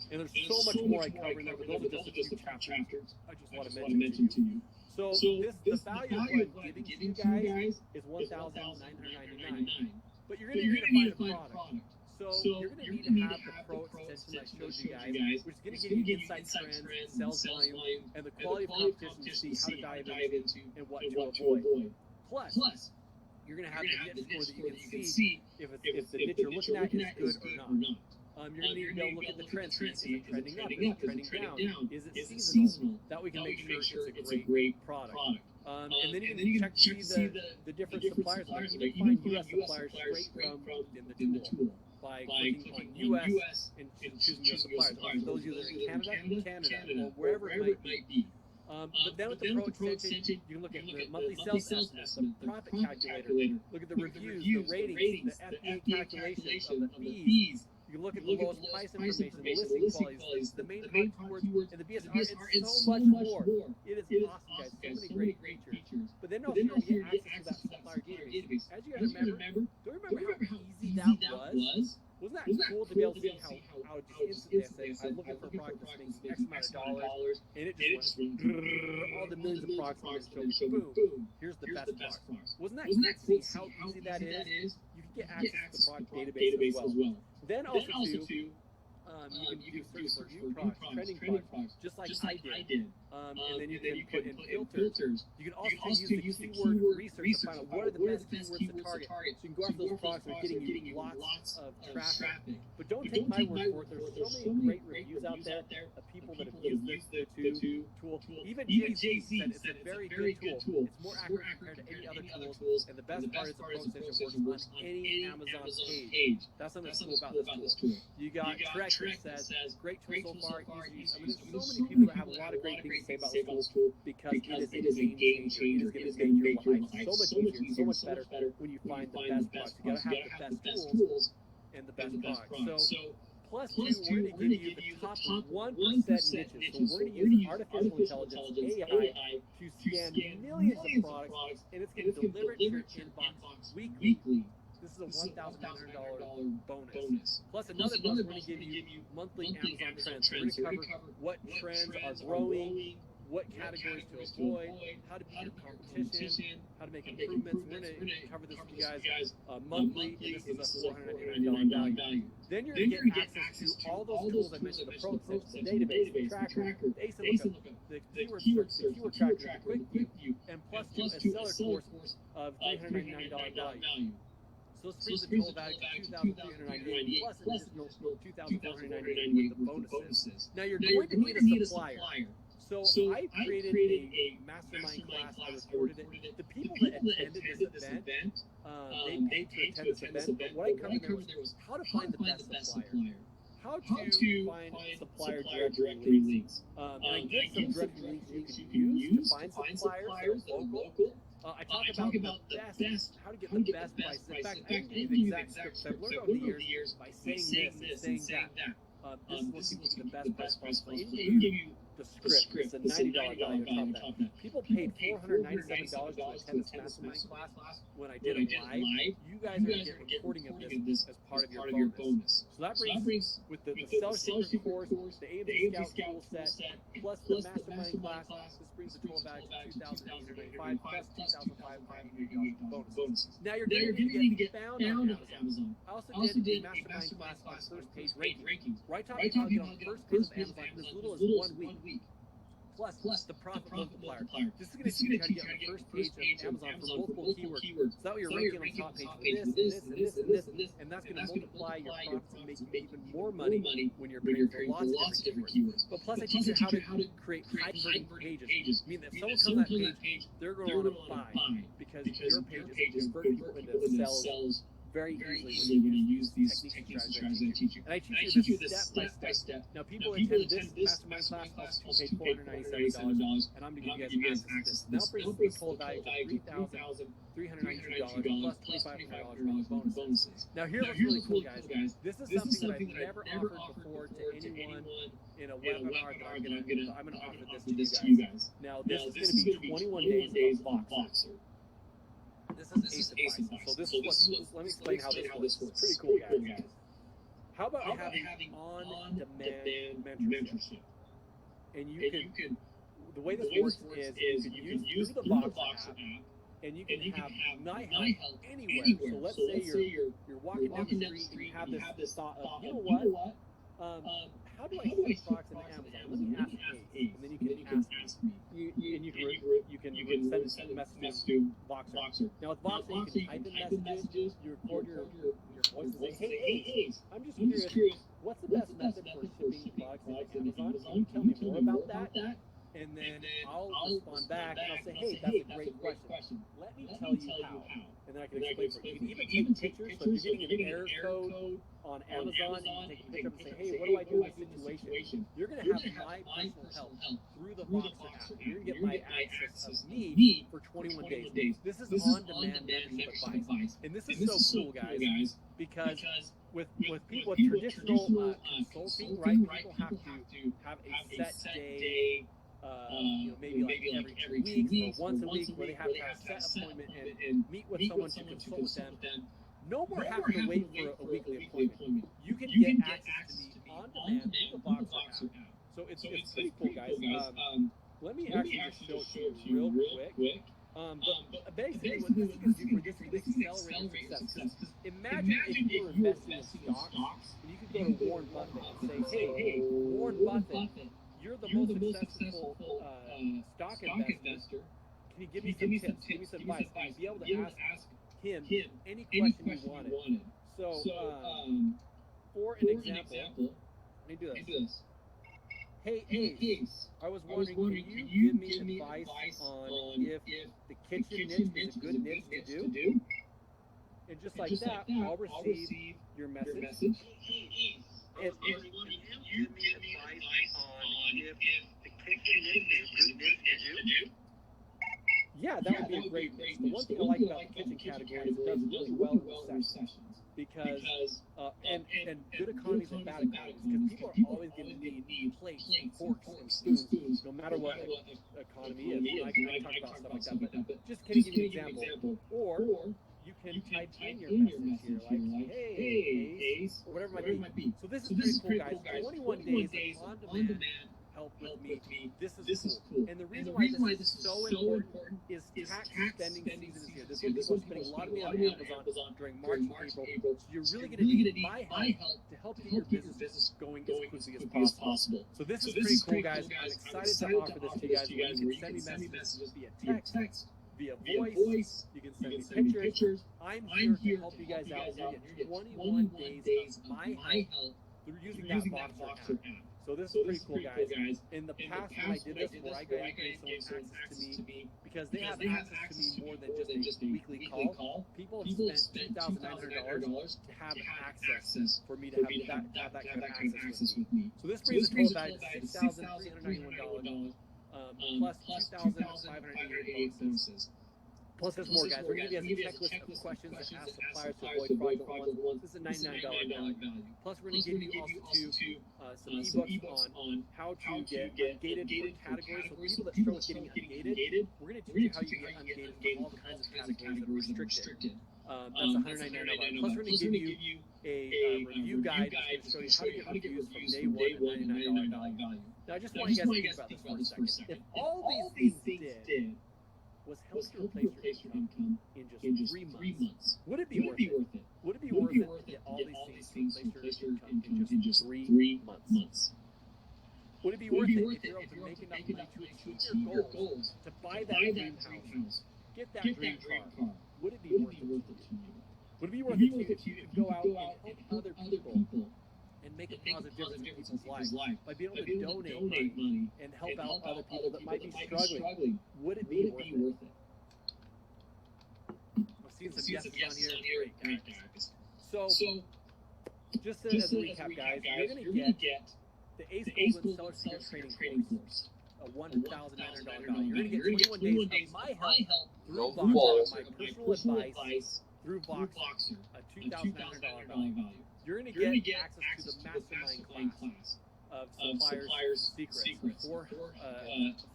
And there's so much more I cover in there, but those are just a few chapters I just want to mention to you. So the value of what I'm giving to you guys is $1,999. But you're going to need to find a product. So you're going to need to have the pro extension I showed you guys, which is going to give you insight trends, sales volume, and the quality of competition to see how to dive into and what to avoid. Plus, you're going to have the niche score that you can see if the niche you're looking at is good or not. You're going to need to be able to look at the trends. Is it trending up? Is it trending down? Is it seasonal? That we can make sure it's a great product. And then you can check to see the different suppliers. Like you can find U.S. suppliers straight from within the tool. by clicking on US and choosing your suppliers. Those of you that are in Canada, or wherever it might be. But then with the Pro Extension, you can look at the monthly sales estimates, the profit calculator, look at the reviews, the ratings, the FBA calculations of the fees. You can look at the lowest price information, the listing qualities, the main keywords, and the BSR, and so much more. It is awesome, guys. So many great features. But then also you get access to that supplier database. As you guys remember, do you remember how easy that was? Wasn't that cool to be able to see how just instantly I say, I'm looking for a product that's making X amount of dollars, and it just went all the millions of products and showed boom, here's the best products. Wasn't that cool to see how easy that is? You can get access to the product database as well. Then also too, you can do search for new products, trending products, just like I did. And then you can put in filters. You can also use the keyword research to find out what are the best keywords to target. So you can go after those products that are getting you lots of traffic. But don't take my word for it. There's so many great reviews out there of people that have used the tool. Even Jay-Z said it's a very good tool. It's more accurate compared to any other tools. And the best part is the Pro Extension works on any Amazon page. That's something that's cool about this tool. You got Trek that says, great tool so far, easy to use. I mean, there's so many people that have a lot of great things to say about this tool because it is a game changer. It is going to make your life so much easier, so much better when you find the best products. You gotta have the best tools and the best products. So, plus two, we're going to give you the top 1% niches. So we're going to use artificial intelligence, AI, to scan millions of products, and it's going to deliver it to your inbox weekly. This is a $1,900 bonus. Plus another bonus, we're going to give you monthly Amazon trends. We're going to cover what trends are growing, what categories to avoid, how to beat your competition, how to make improvements. We're going to cover this with you guys monthly, and this is a $499 value. Then you're going to get access to all those tools I mentioned, the Pro Extension, the database, the tracker, the ASIN lookup, the keyword search, the keyword tracker, the quick view, and plus a seller course of $399 value. So this brings the total value to $2,398 plus an additional $2,498 with the bonuses. Now you're going to need a supplier. So I created a mastermind class. I recorded it. The people that attended this event, they paid to attend this event. But what I covered there was how to find the best supplier, how to find supplier directory links. And I give some directory links you can use to find suppliers that are local. I talk about the best, how to get the best price. In fact, I didn't give exact scripts. I've learned over the years by saying this and saying that. This is the best price possible. I even give you the script. It's a $90 value on top of that. People paid $497 to attend this mastermind class when I did it live. You guys are going to get a recording of this as part of your bonus. So that brings with the Seller Secret course, the AMZ Scout tool set, plus the mastermind class, this brings the total value to $2,895 plus $2,500 bonus. Now you're going to need to get found on Amazon. I also did a mastermind class on first page rankings. Right top, you can get on first page of Amazon in as little as 1 week. Plus the profit multiplier. This is going to teach you how to get on the first page of Amazon for multiple keywords. So that way you're ranking on top page for this, and that's going to multiply your profits and make you even more money when you're paying for lots of different keywords. But plus I teach you how to create high converting pages. I mean, if someone comes on that page, they're going to want to buy because your page is converting people into cells very easily when you use these techniques and strategies I teach you. And I teach you this step by step. Now, people attend this mastermind class also paid $497, and I'm going to give you guys access to this. Now brings the total value to $3,392 plus $2,500 bonuses. Now, here's what's really cool, guys. This is something that I've never offered before to anyone in a webinar that I'm going to offer this to you guys. Now, this is going to be 21 days of Voxer. This is ASIN. So this is let me explain how this works. It's pretty cool, guys. How about having on-demand mentorship? And you can, the way this works is you can use the Voxer app, and you can have night help anywhere. So let's say you're walking down the street and you have this thought of, you know what? How do I sell products into Amazon? Let me ask Ace, and then you can ask me. You can send a message to Voxer. Now with Voxer, you can type in messages. You record your voice and say, "Hey Ace, I'm just curious. What's the best method for shipping products into Amazon? Can you tell me more about that?" and then I'll respond back and I'll say, hey, that's a great question. Let me tell you how. And then I can explain for you. You can even take pictures. So if you're getting an error code on Amazon, and you can take a picture and say, hey, what do I do in this situation? You're going to have my personal help through the Voxer app. You're going to get my access of me for 21 days. This is on-demand membership advice. And this is so cool, guys, because with people with traditional consulting, right, people have to have a set day, maybe like every 2 weeks or once a week, where they have to have a set appointment and meet with someone to consult with them. No more having to wait for a weekly appointment. You can get access to me on demand through the Voxer app. So it's pretty cool, guys. Let me actually just show it to you real quick. But basically, what this is going to do for this is accelerate your success. Imagine if you were investing in stocks, and you could go to Warren Buffett and say, hey, Warren Buffett, you're the most successful stock investor. Can you give me some tips? Give me some advice? You'd be able to ask him any question you wanted. So, for an example, let me do this. Hey, Ace, I was wondering, can you give me advice on if the kitchen niche is a good niche to do? And just like that, I'll receive your message. And can you give me advice on if the kitchen niche is a good niche to do? Yeah, that would be a great niche. The one thing I like about the kitchen category is it does really well in recessions. Because and good economies and bad economies, because people are always going to need plates, forks, and spoons, no matter what economy is. I can talk about stuff like that, but just can you give you an example? Or you can type in your message here, like, hey, Ace, or whatever it might be. So this is pretty cool, guys. 21 days of on-demand help with me. This is cool. And the reason why this is so important is tax spending season is here. This is people are spending a lot of money on Amazon during March and April. So you're really going to need my help to help get your business going as quickly as possible. So this is pretty cool, guys. I'm excited to offer this to you guys, where you can send me messages via text, via voice. You can send me pictures. I'm here to help you guys out. You get 21 days of my help through using that Voxer app. So this is pretty cool, guys. In the past, when I did this, where I go and gave someone access to me, because they have access to me more than just a weekly call, people have spent $2,900 to have access for me to have that kind of access with me. So this brings the total value to $6,391, plus $2,588 bonuses. Plus, there's more, guys. We're going to give you a checklist of questions to ask suppliers to avoid fraudulent ones. This is a $99 value. Plus, we're going to give you also some ebooks on how to get ungated for categories. So people that struggle getting ungated, we're going to teach you how you get ungated for all kinds of categories that are restricted. That's $199. Plus, we're going to give you a review guide that's going to show you how to get reviews from day one at $99 value. Now, I just want you guys to think about this for a second. If all these things did was help to replace your income in just 3 months. Would it be worth it? Would it be worth it to get all these things to replace your income in just 3 months? Would it be worth it if you're able to make enough money to achieve your goals, to buy that dream house, get that dream car? Would it be worth it to you? Would it be worth it if you could go out and help other people and make a positive difference in people's lives by being able to donate money and help out other people that might be struggling? Would it be worth it? I've seen some yeses down here. Great, guys. So, just as a recap, guys, you're going to get the Ace Goldwyn Seller Secret Training Course, a $1,900 value. You're going to get 21 days of my help through Voxer, my personal advice through Voxer, a $2,900 value. You're going to get access to the mastermind class of Supplier's Secrets for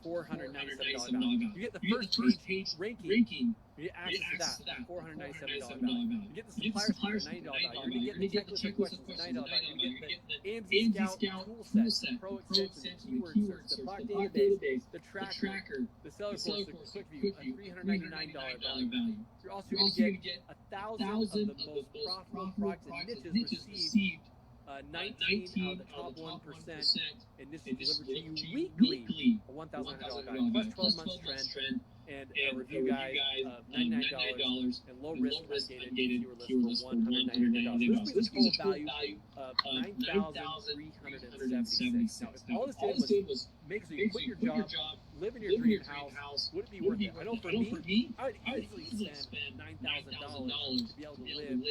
$497 value. You get the first page ranking. You get access to that, $497 value. You get the Supplier's Secret, $90 value. You're going to get the checklist of questions, $90 value. You get the AMZ Scout toolset, Pro Extensions, keyword search, the product database, the tracker, the seller course, the quick view, a $399 value. You're also going to get 1,000 of the most profitable products and niches received 19 out of the top 1%, and this is delivered to you weekly, a $1,900 value, plus 12 months trend, and a review guide of $99 and low risk ungated keyword list for $199. This brings a total value of $9,376. Now, if all this did was make so you quit your job, live in your dream house, would it be worth it? I know for me, I would easily spend $9,000 to be able to live in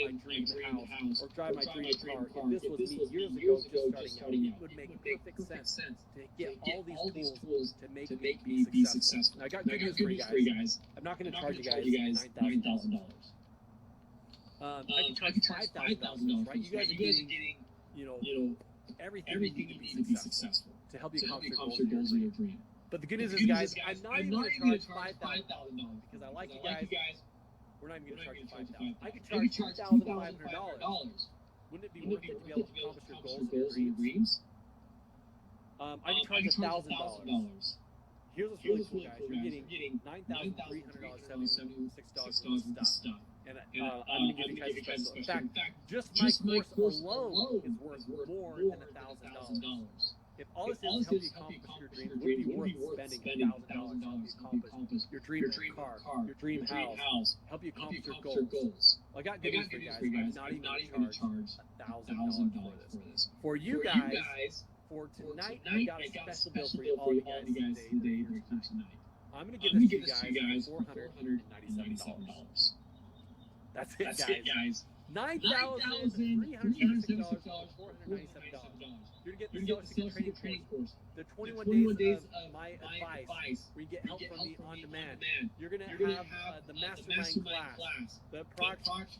my dream house or drive my dream car. If this was me years ago just starting out, it would make perfect sense to get all these tools to make me be successful. Now, I got good news for you guys. I'm not going to charge you guys $9,000. I can charge $5,000, right? You guys are getting, everything you need to be successful to help you accomplish your goals in your dream. But the good news is, guys, I'm not even going to charge $5,000 because I like you guys. We're not even going to charge you $5,000. I could charge $2,500. Wouldn't it be worth it to be able to accomplish your goals and your dreams? I can charge $1,000. Here's what's really cool, guys. You're getting $9,376 worth of stuff. And I'm going to give you guys a special. In fact, just my course alone is worth more than $1,000. If all this is help you accomplish your dream, would it be worth spending $1,000 to accomplish your dream car, your dream house, help you accomplish your goals? Well, I got good news for you guys. I'm not even going to charge $1,000 for this. For you guys, for tonight, I got a special deal for you all you guys today. I'm going to give this to you guys for $497. That's it, guys. $9,376 for $497. You're going to get the Sales Training course, the 21 days of my advice, where you get help from me on demand. You're going to have the mastermind class, the product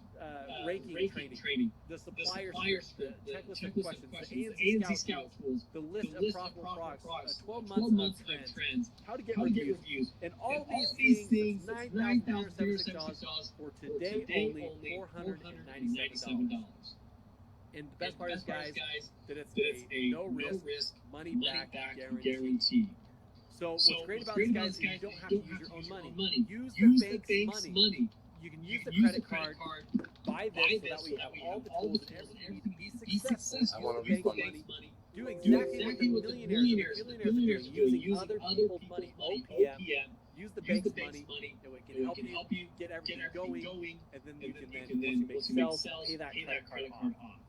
ranking training, the supplier script, the checklist of questions, the A&Z Scout tools, the list of profitable products, 12 months of trends, how to get reviews, and all these things, $9,376 for today only $497. And the best part is, guys, that it's a no-risk, money-back guarantee. So what's great about this, guys, is you don't have to use your own money. Use the bank's money. You can use the credit card, buy this so that we have all the tools and everything you need to be successful. Use the bank's money. Do exactly what the millionaires and billionaires are doing, using other people's money, OPM. Use the bank's money, and it can help you get everything going, and then you can once you make sales, pay that credit card off.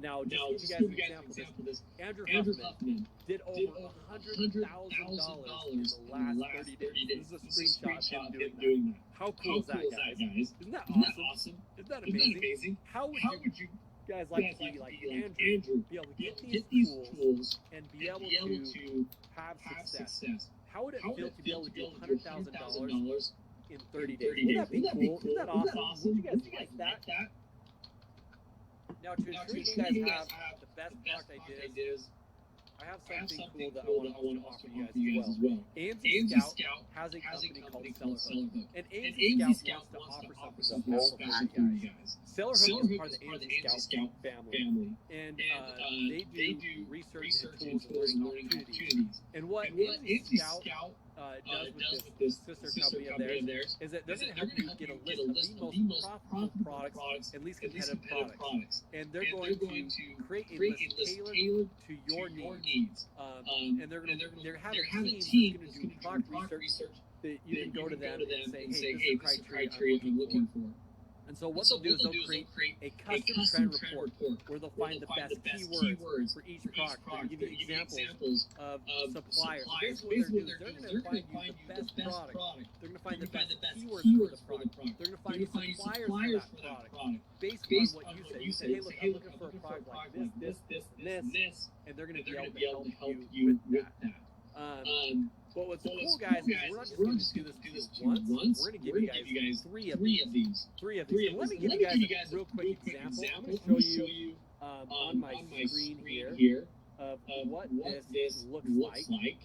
Now, just to give you guys an example of this, Andrew Huffman did over $100,000 in the last 30 days. This is a screenshot of him doing that. How cool is that, guys? Isn't that awesome? Isn't that amazing? How would you guys like to be like Andrew, be able to get these tools and be able to have success? How would it feel to be able to do $100,000 in 30 days? Wouldn't that be cool? Isn't that awesome? Would you guys like that? Now, to ensure you guys have the best product ideas, I have something cool that I want to offer you guys as well. A&Z Scout has a company called SellerHook, and A&Z Scout wants to offer something special for you guys. SellerHook is part of the A&Z Scout family, and they do research and tools and learning opportunities. And what A&Z Scout does with this sister company of theirs is that they're going to help you get a list of the most profitable products and least competitive products. And they're going to create a list tailored to your needs. And they're going to have a team that's going to do product research that you can go to them and say, hey, this is the criteria I'm looking for. And so what they'll do is they'll create a custom trend report where they'll find the best keywords for each product. They'll give you examples of suppliers. So basically what they're going to do is they're going to find you the best product. They're going to find the best keywords for the product. They're going to find you suppliers for that product based on what you say. You say, hey, look, I'm looking for a product like this, and this, and they're going to be able to help you with that. But what's cool, guys, is we're not just going to do this once. We're going to give you guys three of these. And let me give you guys a real quick example. I'm going to show you on my screen here of what this looks like.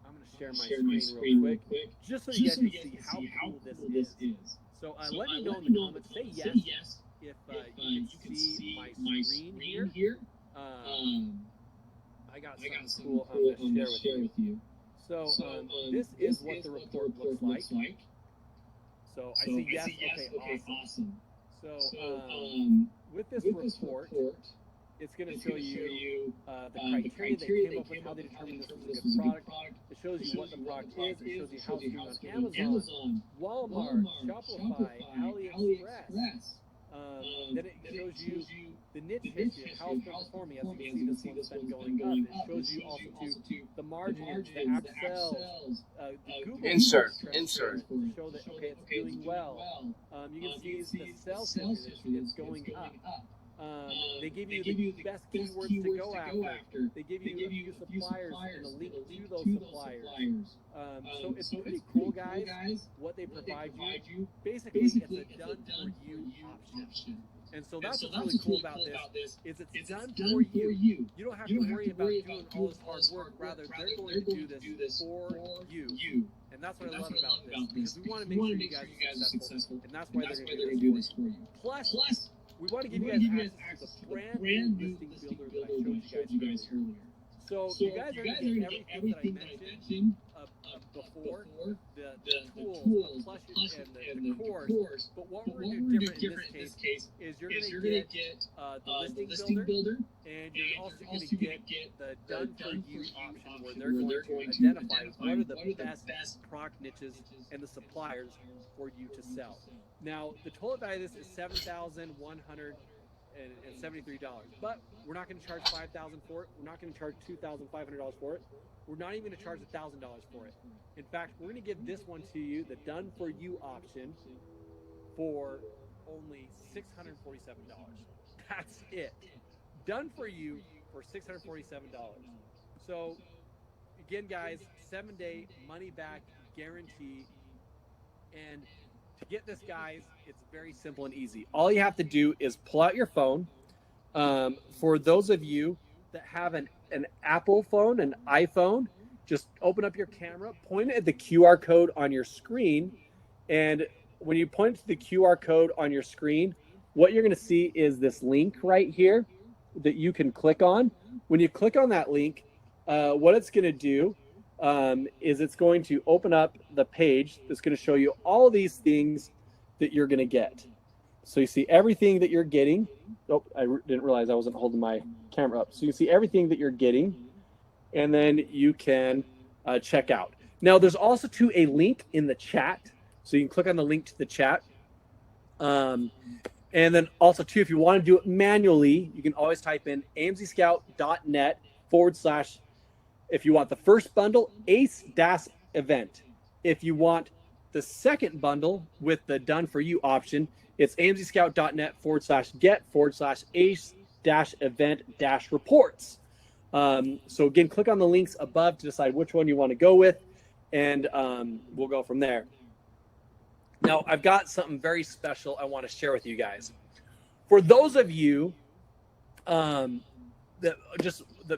I'm going to share my screen real quick, just so you guys can see how cool this is. So let me know in the comments. Say yes if you can see my screen here. I got something cool I'm going to share with you. So this is what the report looks like. So I see yes, okay, awesome. So with this report, It's going to show you the criteria they came up with, how they determined this was a good product. It shows you what the product is. It shows you how it's doing on Amazon, Walmart, Shopify, AliExpress. Then it shows you the niche history of how it's been performing. As you can see, this one's been going up. It shows you also the margins, the app sales, the Google insert to show that okay, it's doing well. You can see the sales history, it's going up. They give you the best keywords to go after. They give you a few suppliers and a link to those suppliers. So it's pretty cool, guys, what they provide you. Basically, it's a done-for-you option. And so that's what's really cool about this, is it's done for you. You don't have to worry about doing all this hard work. Rather, they're going to do this for you. And that's what I love about this, because we want to make sure you guys are successful. And that's why they're going to do this for you. Plus, we want to give you guys access to the brand new listing builder that I showed you guys earlier. So you guys are going to get everything that I mentioned before, the tools, the plushes, and the course. But what we're going to do different in this case is you're going to get the listing builder, and you're also going to get the done-for-you option, where they're going to identify what are the best product niches and the suppliers for you to sell. Now, the total value of this is $7,173, but we're not going to charge $5,000 for it. We're not going to charge $2,500 for it. We're not even going to charge $1,000 for it. In fact, we're going to give this one to you, the done-for-you option, for only $647. That's it. Done for you for $647. So, again, guys, 7-day money-back guarantee. And to get this, guys, it's very simple and easy. All you have to do is pull out your phone. For those of you that have an Apple phone, an iPhone, just open up your camera, point it at the QR code on your screen, and when you point to the QR code on your screen, what you're going to see is this link right here that you can click on. When you click on that link, what it's going to do is it's going to open up the page that's going to show you all these things that you're going to get. So you see everything that you're getting. Oh, I didn't realize I wasn't holding my camera up. So you see everything that you're getting, and then you can check out. Now, there's also a link in the chat. So you can click on the link to the chat. And then also, too, if you want to do it manually, you can always type in amzscout.net / if you want the first bundle, ACE-event. If you want the second bundle with the done for you option, it's amzscout.net / get / ACE-event - reports. So again, click on the links above to decide which one you want to go with, and we'll go from there. Now, I've got something very special I want to share with you guys. For those of you that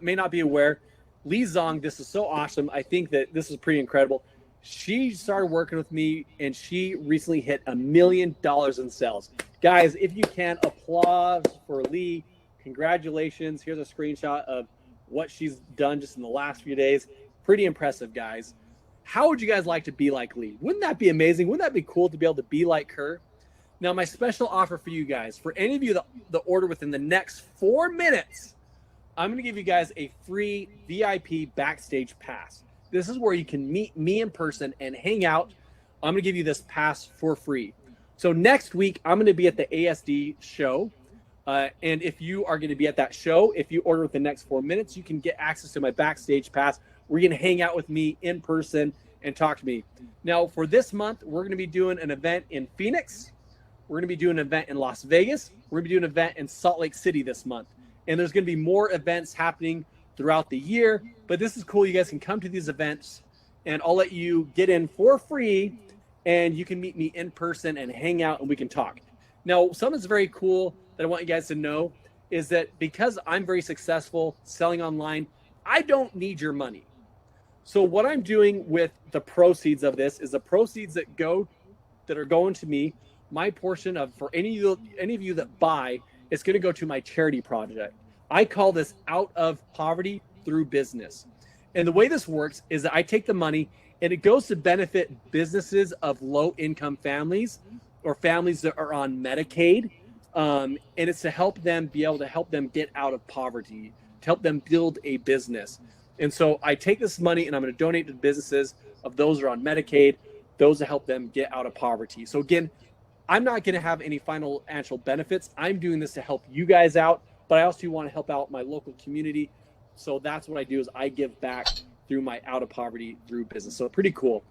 may not be aware, Lee Zong, this is so awesome. I think that this is pretty incredible. She started working with me, and she recently hit $1 million in sales. Guys, if you can, applause for Lee. Congratulations. Here's a screenshot of what she's done just in the last few days. Pretty impressive, guys. How would you guys like to be like Lee? Wouldn't that be amazing? Wouldn't that be cool to be able to be like her? Now, my special offer for you guys, for any of you that order within the next 4 minutes, I'm going to give you guys a free VIP backstage pass. This is where you can meet me in person and hang out. I'm going to give you this pass for free. So next week, I'm going to be at the ASD show. And if you are going to be at that show, if you order within the next 4 minutes, you can get access to my backstage pass. We're going to hang out with me in person and talk to me. Now, for this month, we're going to be doing an event in Phoenix. We're going to be doing an event in Las Vegas. We're going to be doing an event in Salt Lake City this month. And there's going to be more events happening throughout the year. But this is cool. You guys can come to these events, and I'll let you get in for free, and you can meet me in person and hang out, and we can talk. Now, something that's very cool that I want you guys to know is that because I'm very successful selling online, I don't need your money. So what I'm doing with the proceeds of this is the proceeds that are going to me, my portion of, for any of you that buy, it's going to go to my charity project. I call this Out of Poverty Through Business. And the way this works is that I take the money and it goes to benefit businesses of low income families or families that are on Medicaid. And it's to help them be able to help them get out of poverty, to help them build a business. And so I take this money and I'm going to donate to businesses of those who are on Medicaid, those to help them get out of poverty. So again, I'm not going to have any financial benefits. I'm doing this to help you guys out, but I also want to help out my local community. So that's what I do, is I give back through my out of poverty through business. So pretty cool.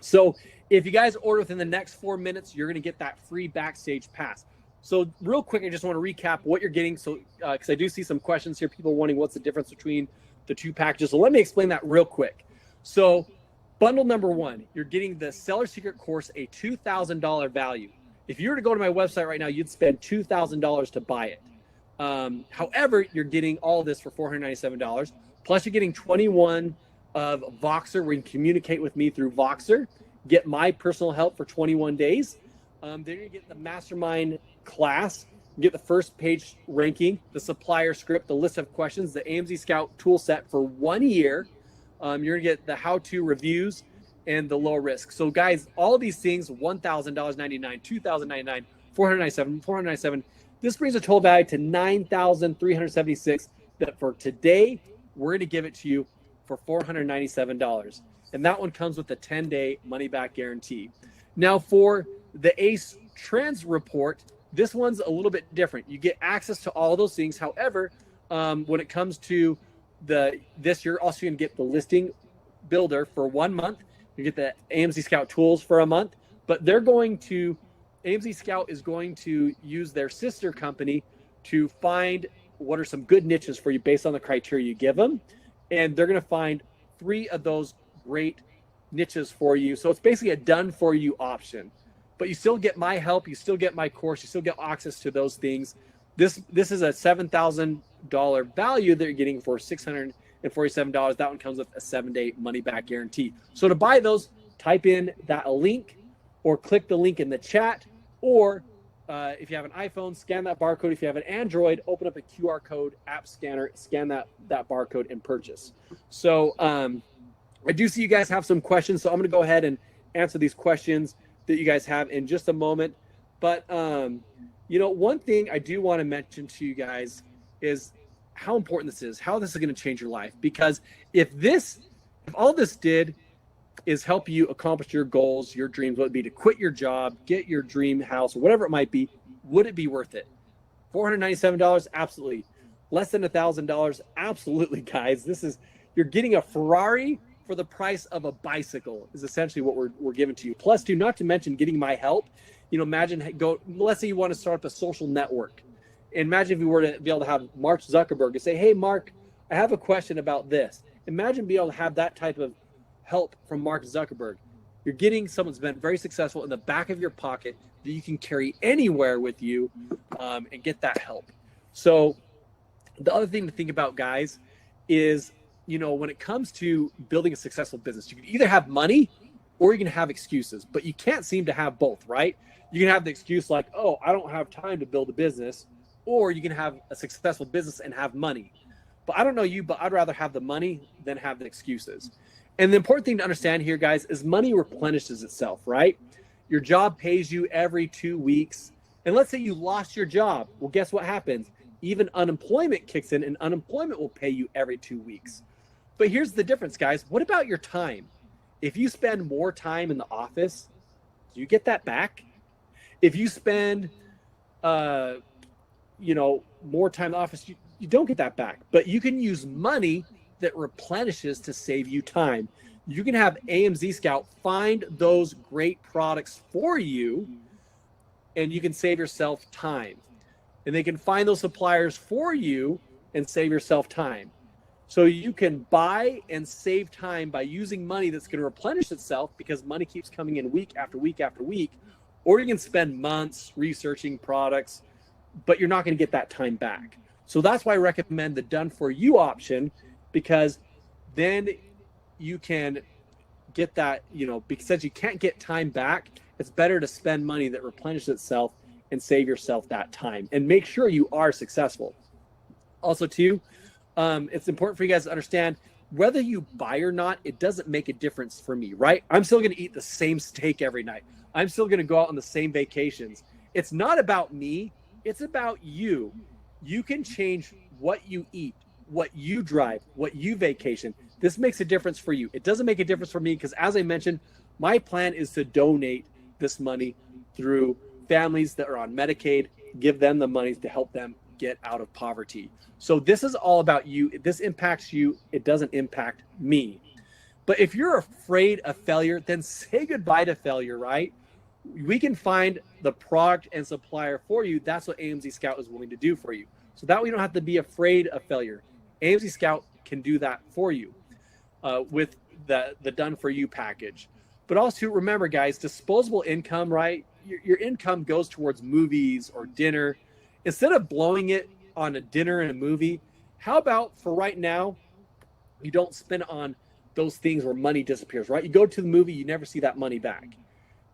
So if you guys order within the next 4 minutes, you're going to get that free backstage pass. So real quick, I just want to recap what you're getting. So because I do see some questions here, people wanting what's the difference between the two packages. So let me explain that real quick. So bundle number one, you're getting the Seller Secret course, a $2,000 value. If you were to go to my website right now, you'd spend $2,000 to buy it. However, you're getting all of this for $497. Plus, you're getting 21 of Voxer, where you can communicate with me through Voxer, get my personal help for 21 days. Then you get the mastermind class, you get the first page ranking, the supplier script, the list of questions, the AMZ Scout tool set for 1 year. You're going to get the how-to reviews and the low risk. So guys, all of these things, $1,000.99, $2,099, $497, $497. This brings a total value to $9,376 that for today, we're going to give it to you for $497. And that one comes with a 10-day money-back guarantee. Now for the ACE Trends report, this one's a little bit different. You get access to all those things. However, when it comes to this, you're also going to get the listing builder for 1 month. You get the AMZ Scout tools for a month, but AMZ Scout is going to use their sister company to find what are some good niches for you based on the criteria you give them. And they're going to find 3 of those great niches for you. So it's basically a done for you option, but you still get my help. You still get my course. You still get access to those things. This is a $7,000 value that you're getting for $647. That one comes with a 7-day money back guarantee. So to buy those, type in that link or click the link in the chat, or if you have an iPhone, scan that barcode. If you have an Android, open up a QR code app scanner, scan that barcode and purchase. So I do see you guys have some questions, so I'm going to go ahead and answer these questions that you guys have in just a moment. But one thing I do want to mention to you guys is how important this is, how this is going to change your life. Because if all this did is help you accomplish your goals, your dreams, what would be to quit your job, get your dream house, or whatever it might be, would it be worth it? $497, absolutely. Less than $1,000, absolutely, guys. You're getting a Ferrari for the price of a bicycle is essentially what we're giving to you. Plus, not to mention getting my help. Imagine let's say you want to start up a social network. Imagine if you were to be able to have Mark Zuckerberg and say, hey, Mark, I have a question about this. Imagine being able to have that type of help from Mark Zuckerberg. You're getting someone who's been very successful in the back of your pocket that you can carry anywhere with you and get that help. So the other thing to think about, guys, is, when it comes to building a successful business, you can either have money or you can have excuses, but you can't seem to have both, right? You can have the excuse like, oh, I don't have time to build a business, or you can have a successful business and have money. But I don't know you, but I'd rather have the money than have the excuses. And the important thing to understand here, guys, is money replenishes itself, right? Your job pays you every 2 weeks. And let's say you lost your job. Well, guess what happens? Even unemployment kicks in, and unemployment will pay you every 2 weeks. But here's the difference, guys. What about your time? If you spend more time in the office, do you get that back? If you spend, more time in the office, you don't get that back. But you can use money that replenishes to save you time. You can have AMZ Scout find those great products for you, and you can save yourself time. And they can find those suppliers for you and save yourself time. So you can buy and save time by using money that's going to replenish itself, because money keeps coming in week after week after week. Or you can spend months researching products, but you're not going to get that time back. So that's why I recommend the done for you option, because then you can get that, because you can't get time back, it's better to spend money that replenishes itself and save yourself that time and make sure you are successful. Also too, it's important for you guys to understand, whether you buy or not, it doesn't make a difference for me, right? I'm still going to eat the same steak every night. I'm still going to go out on the same vacations. It's not about me. It's about you. You can change what you eat, what you drive, what you vacation. This makes a difference for you. It doesn't make a difference for me because, as I mentioned, my plan is to donate this money through families that are on Medicaid, give them the money to help them get out of poverty. So this is all about you. This impacts you. It doesn't impact me. But if you're afraid of failure, then say goodbye to failure, right? We can find the product and supplier for you. That's what AMZ Scout is willing to do for you. So that way you don't have to be afraid of failure. AMZ Scout can do that for you with the done for you package. But also remember, guys, disposable income, right? Your income goes towards movies or dinner. Instead of blowing it on a dinner and a movie, how about for right now, you don't spend on those things where money disappears, right? You go to the movie, you never see that money back.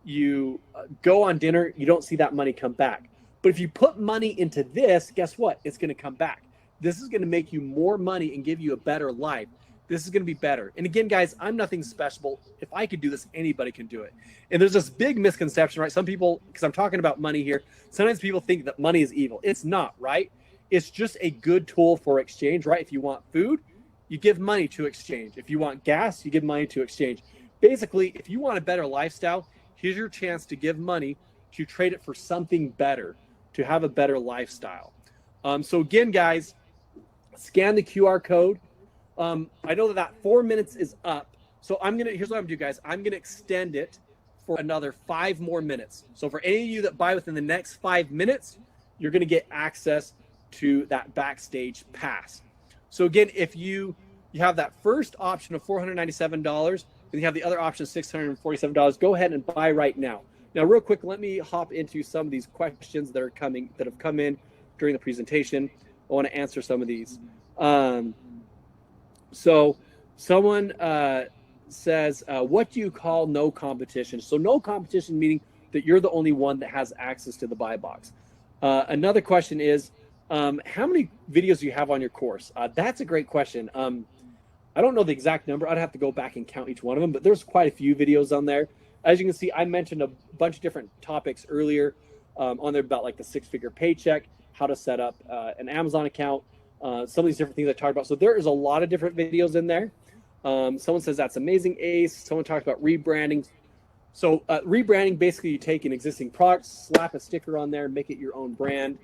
You go on dinner, you don't see that money come back. But if you put money into this, guess what? It's going to come back. This is going to make you more money and give you a better life. This is going to be better. And again, guys, I'm nothing special. If I could do this, anybody can do it. And there's this big misconception, right? Some people, because I'm talking about money here, sometimes people think that money is evil. It's not, right? It's just a good tool for exchange, right? If you want food, you give money to exchange. If you want gas, you give money to exchange. Basically, if you want a better lifestyle, here's your chance to give money to trade it for something better, to have a better lifestyle. So again, guys, scan the QR code. I know that 4 minutes is up. So here's what I'm gonna do, guys. I'm gonna extend it for another 5 more minutes. So for any of you that buy within the next 5 minutes, you're gonna get access to that backstage pass. So again, if you have that first option of $497, and you have the other option of $647, go ahead and buy right now. Now, real quick, let me hop into some of these questions that have come in during the presentation. I want to answer some of these. So someone says, what do you call no competition? So no competition meaning that you're the only one that has access to the buy box. Another question is, how many videos do you have on your course? That's a great question. I don't know the exact number. I'd have to go back and count each one of them, but there's quite a few videos on there. As you can see, I mentioned a bunch of different topics earlier on there about like the 6-figure paycheck, how to set up an Amazon account, some of these different things I talked about. So there is a lot of different videos in there. Someone says that's amazing, Ace. Someone talked about rebranding. So rebranding, basically you take an existing product, slap a sticker on there, make it your own brand.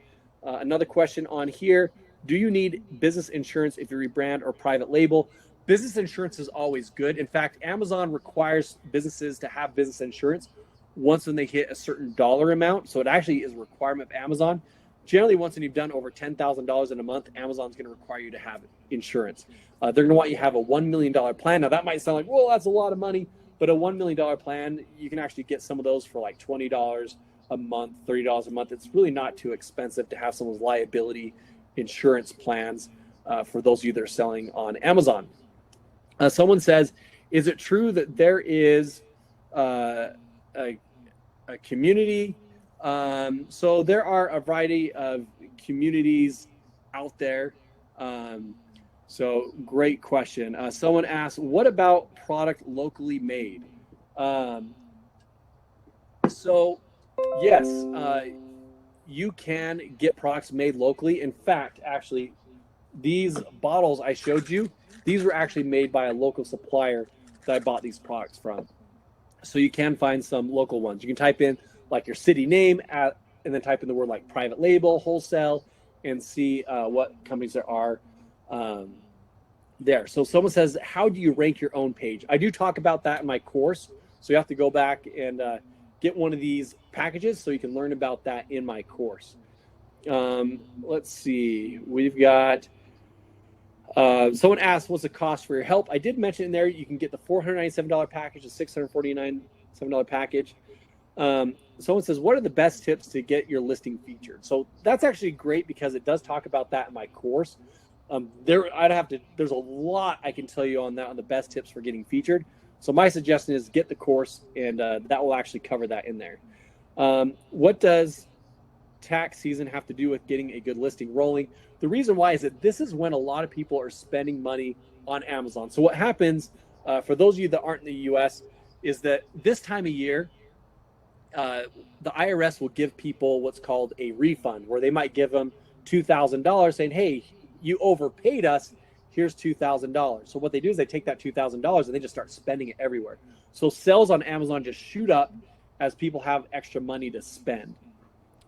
Another question on here, do you need business insurance if you rebrand or private label? Business insurance is always good. In fact, Amazon requires businesses to have business insurance once when they hit a certain dollar amount. So it actually is a requirement of Amazon. Generally, once when you've done over $10,000 in a month, Amazon's going to require you to have insurance. They're going to want you to have a $1 million plan. Now, that might sound like, well, that's a lot of money. But a $1 million plan, you can actually get some of those for like $20 a month, $30 a month. It's really not too expensive to have someone's liability insurance plans for those of you that are selling on Amazon. Someone says, is it true that there is a community? So there are a variety of communities out there. So great question. Someone asked, what about product locally made? So yes, you can get products made locally. In fact, actually, these bottles I showed you, these were actually made by a local supplier that I bought these products from. So you can find some local ones. You can type in like your city name and then type in the word like private label, wholesale, and see what companies there are there. So someone says, how do you rank your own page? I do talk about that in my course. So you have to go back and get one of these packages so you can learn about that in my course. Let's see. We've got someone asked, what's the cost for your help? I did mention in there, you can get the $497 package, the $649 package. Someone says, what are the best tips to get your listing featured? So that's actually great because it does talk about that in my course. There's a lot I can tell you on that, on the best tips for getting featured. So my suggestion is get the course, and that will actually cover that in there. What does tax season have to do with getting a good listing rolling? The reason why is that this is when a lot of people are spending money on Amazon. So what happens, for those of you that aren't in the US, is that this time of year, the IRS will give people what's called a refund, where they might give them $2,000 saying, hey, you overpaid us, here's $2,000. So what they do is they take that $2,000 and they just start spending it everywhere. So sales on Amazon just shoot up as people have extra money to spend.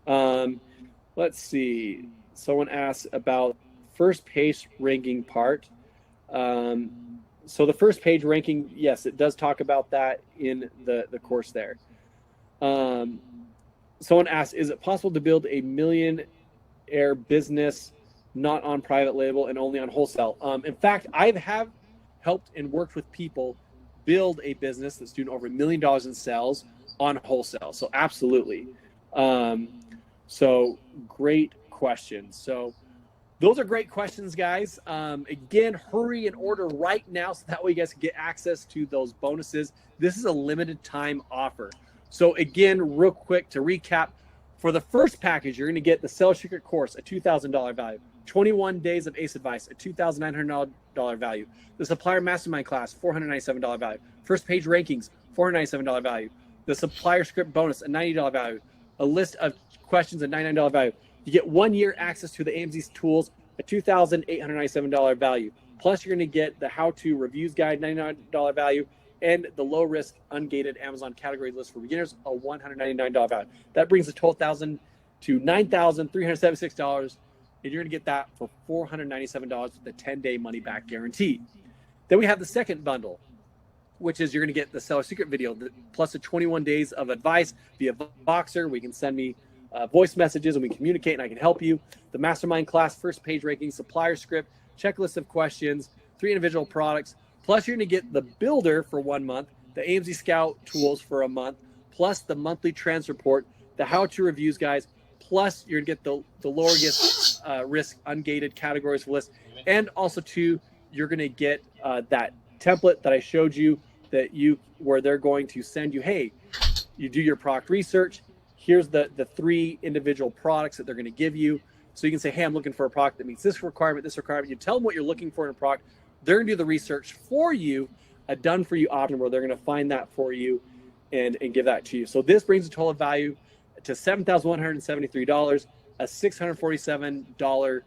Let's see. Someone asked about first page ranking part. So the first page ranking, yes, it does talk about that in the course there. Someone asked, is it possible to build a millionaire business not on private label and only on wholesale? In fact, I have helped and worked with people build a business that's doing over $1 million in sales on wholesale. So absolutely. So great question. So those are great questions, guys. Again, hurry and order right now so that way you guys can get access to those bonuses. This is a limited time offer. So again, real quick to recap, for the first package, you're going to get the Sales Secret course, a $2,000 value, 21 days of ACE advice, a $2,900 value, the Supplier Mastermind class, $497 value, first page rankings, $497 value, the Supplier Script bonus, a $90 value, a list of questions, a $99 value. You get 1 year access to the AMZ tools, a $2,897 value. Plus, you're going to get the how-to reviews guide, $99 value, and the low-risk ungated Amazon category list for beginners, a $199 value. That brings the total $1,000 to $9,376, and you're going to get that for $497 with the 10-day money-back guarantee. Then we have the second bundle, which is you're going to get the Seller Secret video plus the 21 days of advice via Voxer. We can send me voice messages and we communicate and I can help you. The Mastermind class, first page ranking, Supplier Script, checklist of questions, 3 individual products. Plus, you're going to get the builder for 1 month, the AMZ Scout tools for a month, plus the monthly trends report, the how-to reviews guys, plus you're going to get the lower risk ungated categories list, and also too, you're going to get that template that I showed you where they're going to send you, hey, you do your product research. Here's the 3 individual products that they're going to give you. So you can say, hey, I'm looking for a product that meets this requirement, this requirement. You tell them what you're looking for in a product. They're going to do the research for you, a done-for-you option where they're going to find that for you and give that to you. So this brings the total value to $7,173. A $647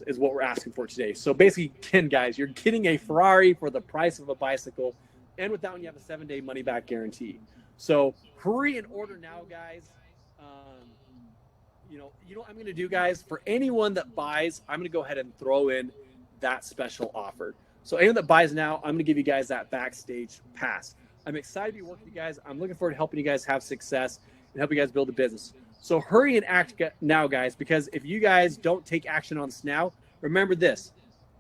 is what we're asking for today. So basically, again, guys, you're getting a Ferrari for the price of a bicycle. And with that one, you have a 7-day money-back guarantee. So hurry and order now, guys. You know what I'm going to do, guys? For anyone that buys, I'm going to go ahead and throw in that special offer. So anyone that buys now, I'm going to give you guys that backstage pass. I'm excited to be working with you guys. I'm looking forward to helping you guys have success and help you guys build a business. So hurry and act now, guys, because if you guys don't take action on this now, remember this.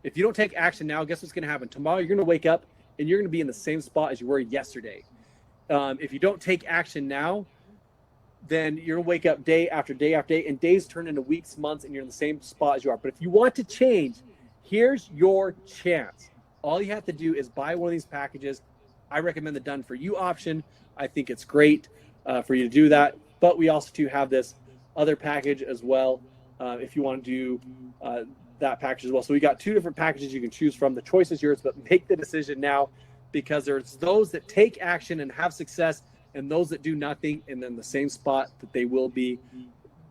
If you don't take action now, guess what's going to happen? Tomorrow, you're going to wake up and you're going to be in the same spot as you were yesterday. If you don't take action now, then you're going to wake up day after day after day, and days turn into weeks, months, and you're in the same spot as you are. But if you want to change, here's your chance. All you have to do is buy one of these packages. I recommend the Done For You option. I think it's great for you to do that. But we also do have this other package as well if you want to do that package as well. So we got 2 different packages you can choose from. The choice is yours, but make the decision now, because there's those that take action and have success and those that do nothing and then the same spot that they will be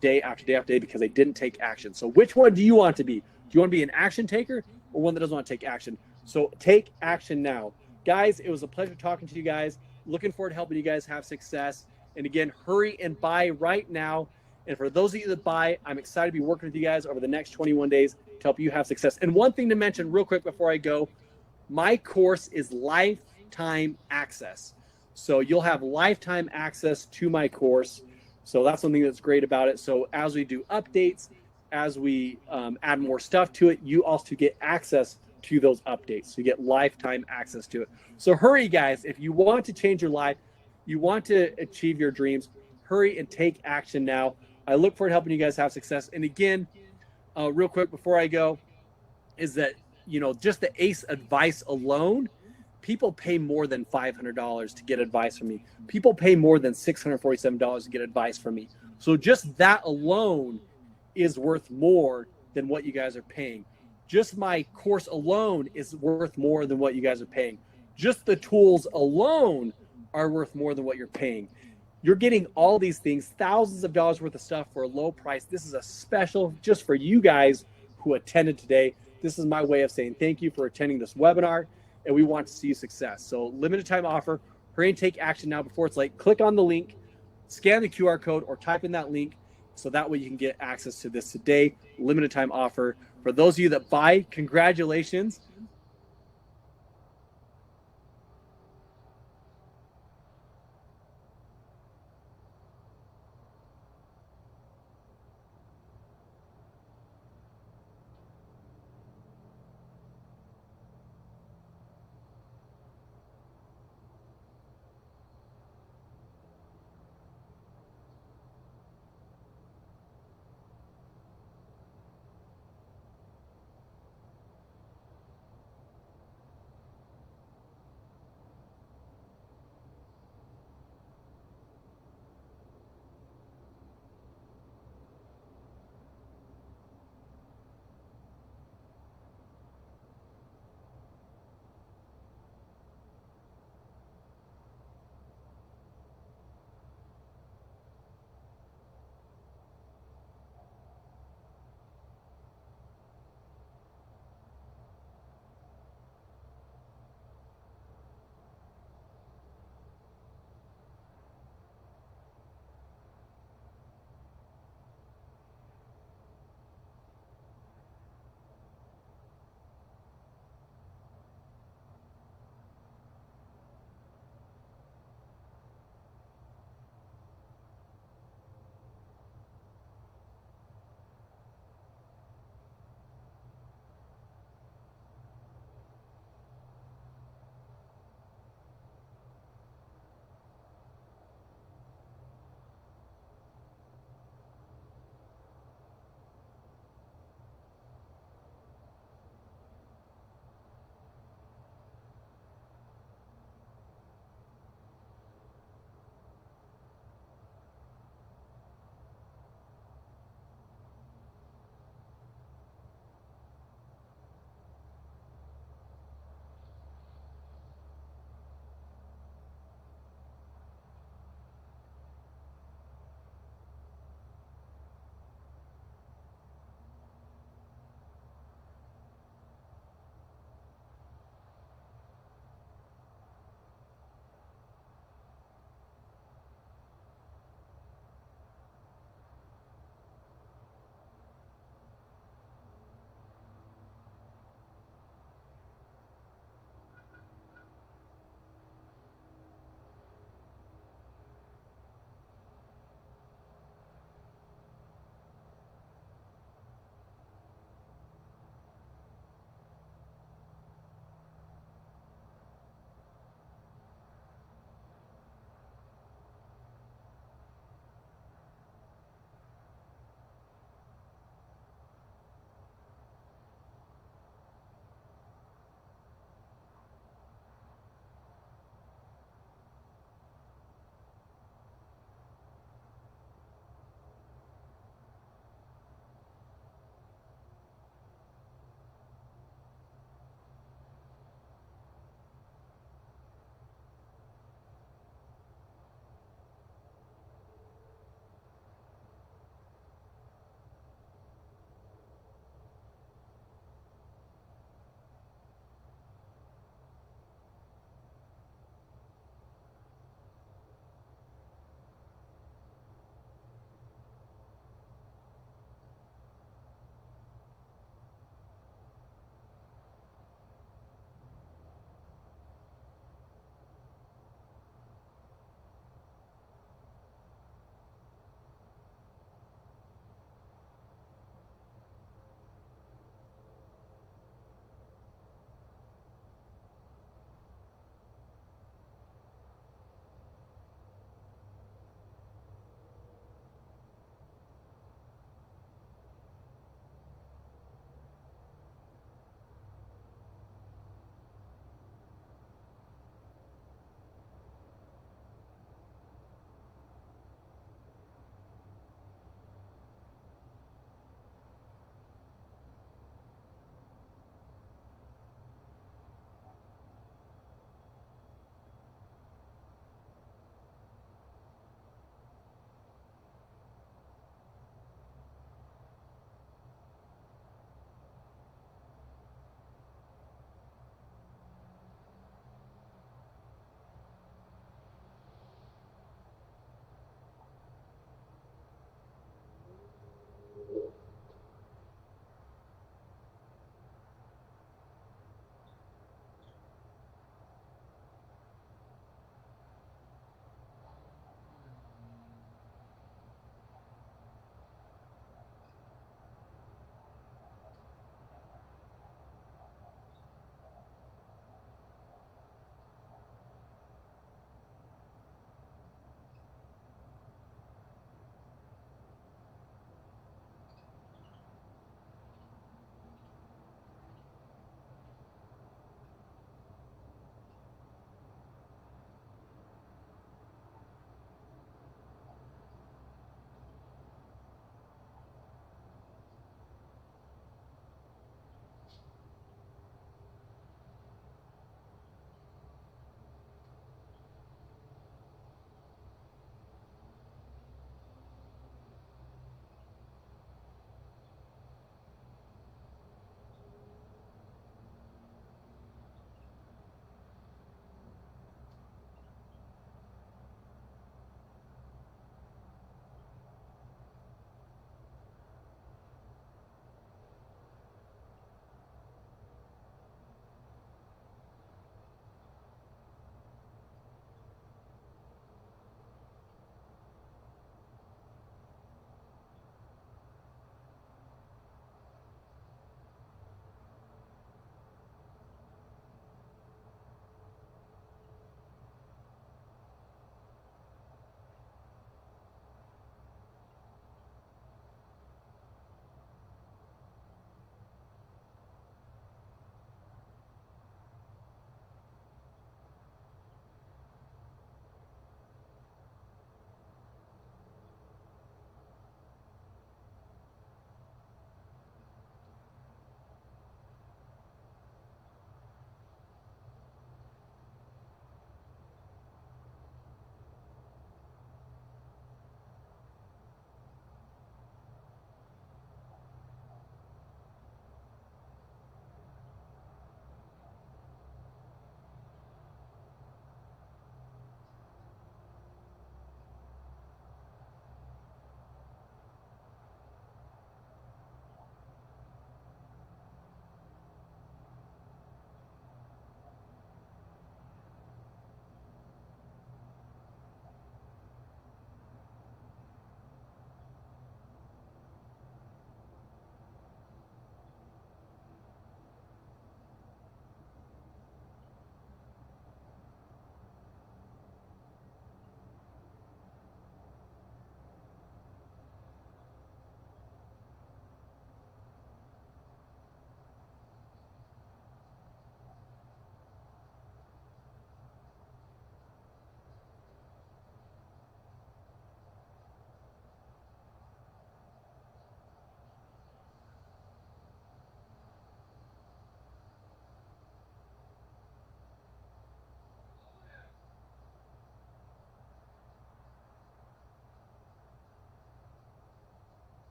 day after day after day because they didn't take action. So which one do you want to be? Do you want to be an action taker or one that doesn't want to take action? So take action now. Guys, it was a pleasure talking to you guys. Looking forward to helping you guys have success. And again, hurry and buy right now. And for those of you that buy, I'm excited to be working with you guys over the next 21 days to help you have success. And one thing to mention real quick before I go, my course is lifetime access. So you'll have lifetime access to my course. So that's something that's great about it. So as we do updates, as we add more stuff to it, you also get access to those updates. So you get lifetime access to it. So hurry, guys. If you want to change your life, you want to achieve your dreams, hurry and take action now. I look forward to helping you guys have success. And again, real quick before I go, is that, just the ACE advice alone, people pay more than $500 to get advice from me. People pay more than $647 to get advice from me. So just that alone is worth more than what you guys are paying. Just my course alone is worth more than what you guys are paying. Just the tools alone are worth more than what you're paying. You're getting all these things, thousands of dollars worth of stuff for a low price. This is a special just for you guys who attended today. This is my way of saying thank you for attending this webinar, and we want to see you success. So limited time offer. Hurry and take action now before it's late. Click on the link, scan the QR code, or type in that link so that way you can get access to this today. Limited time offer. For those of you that buy, congratulations.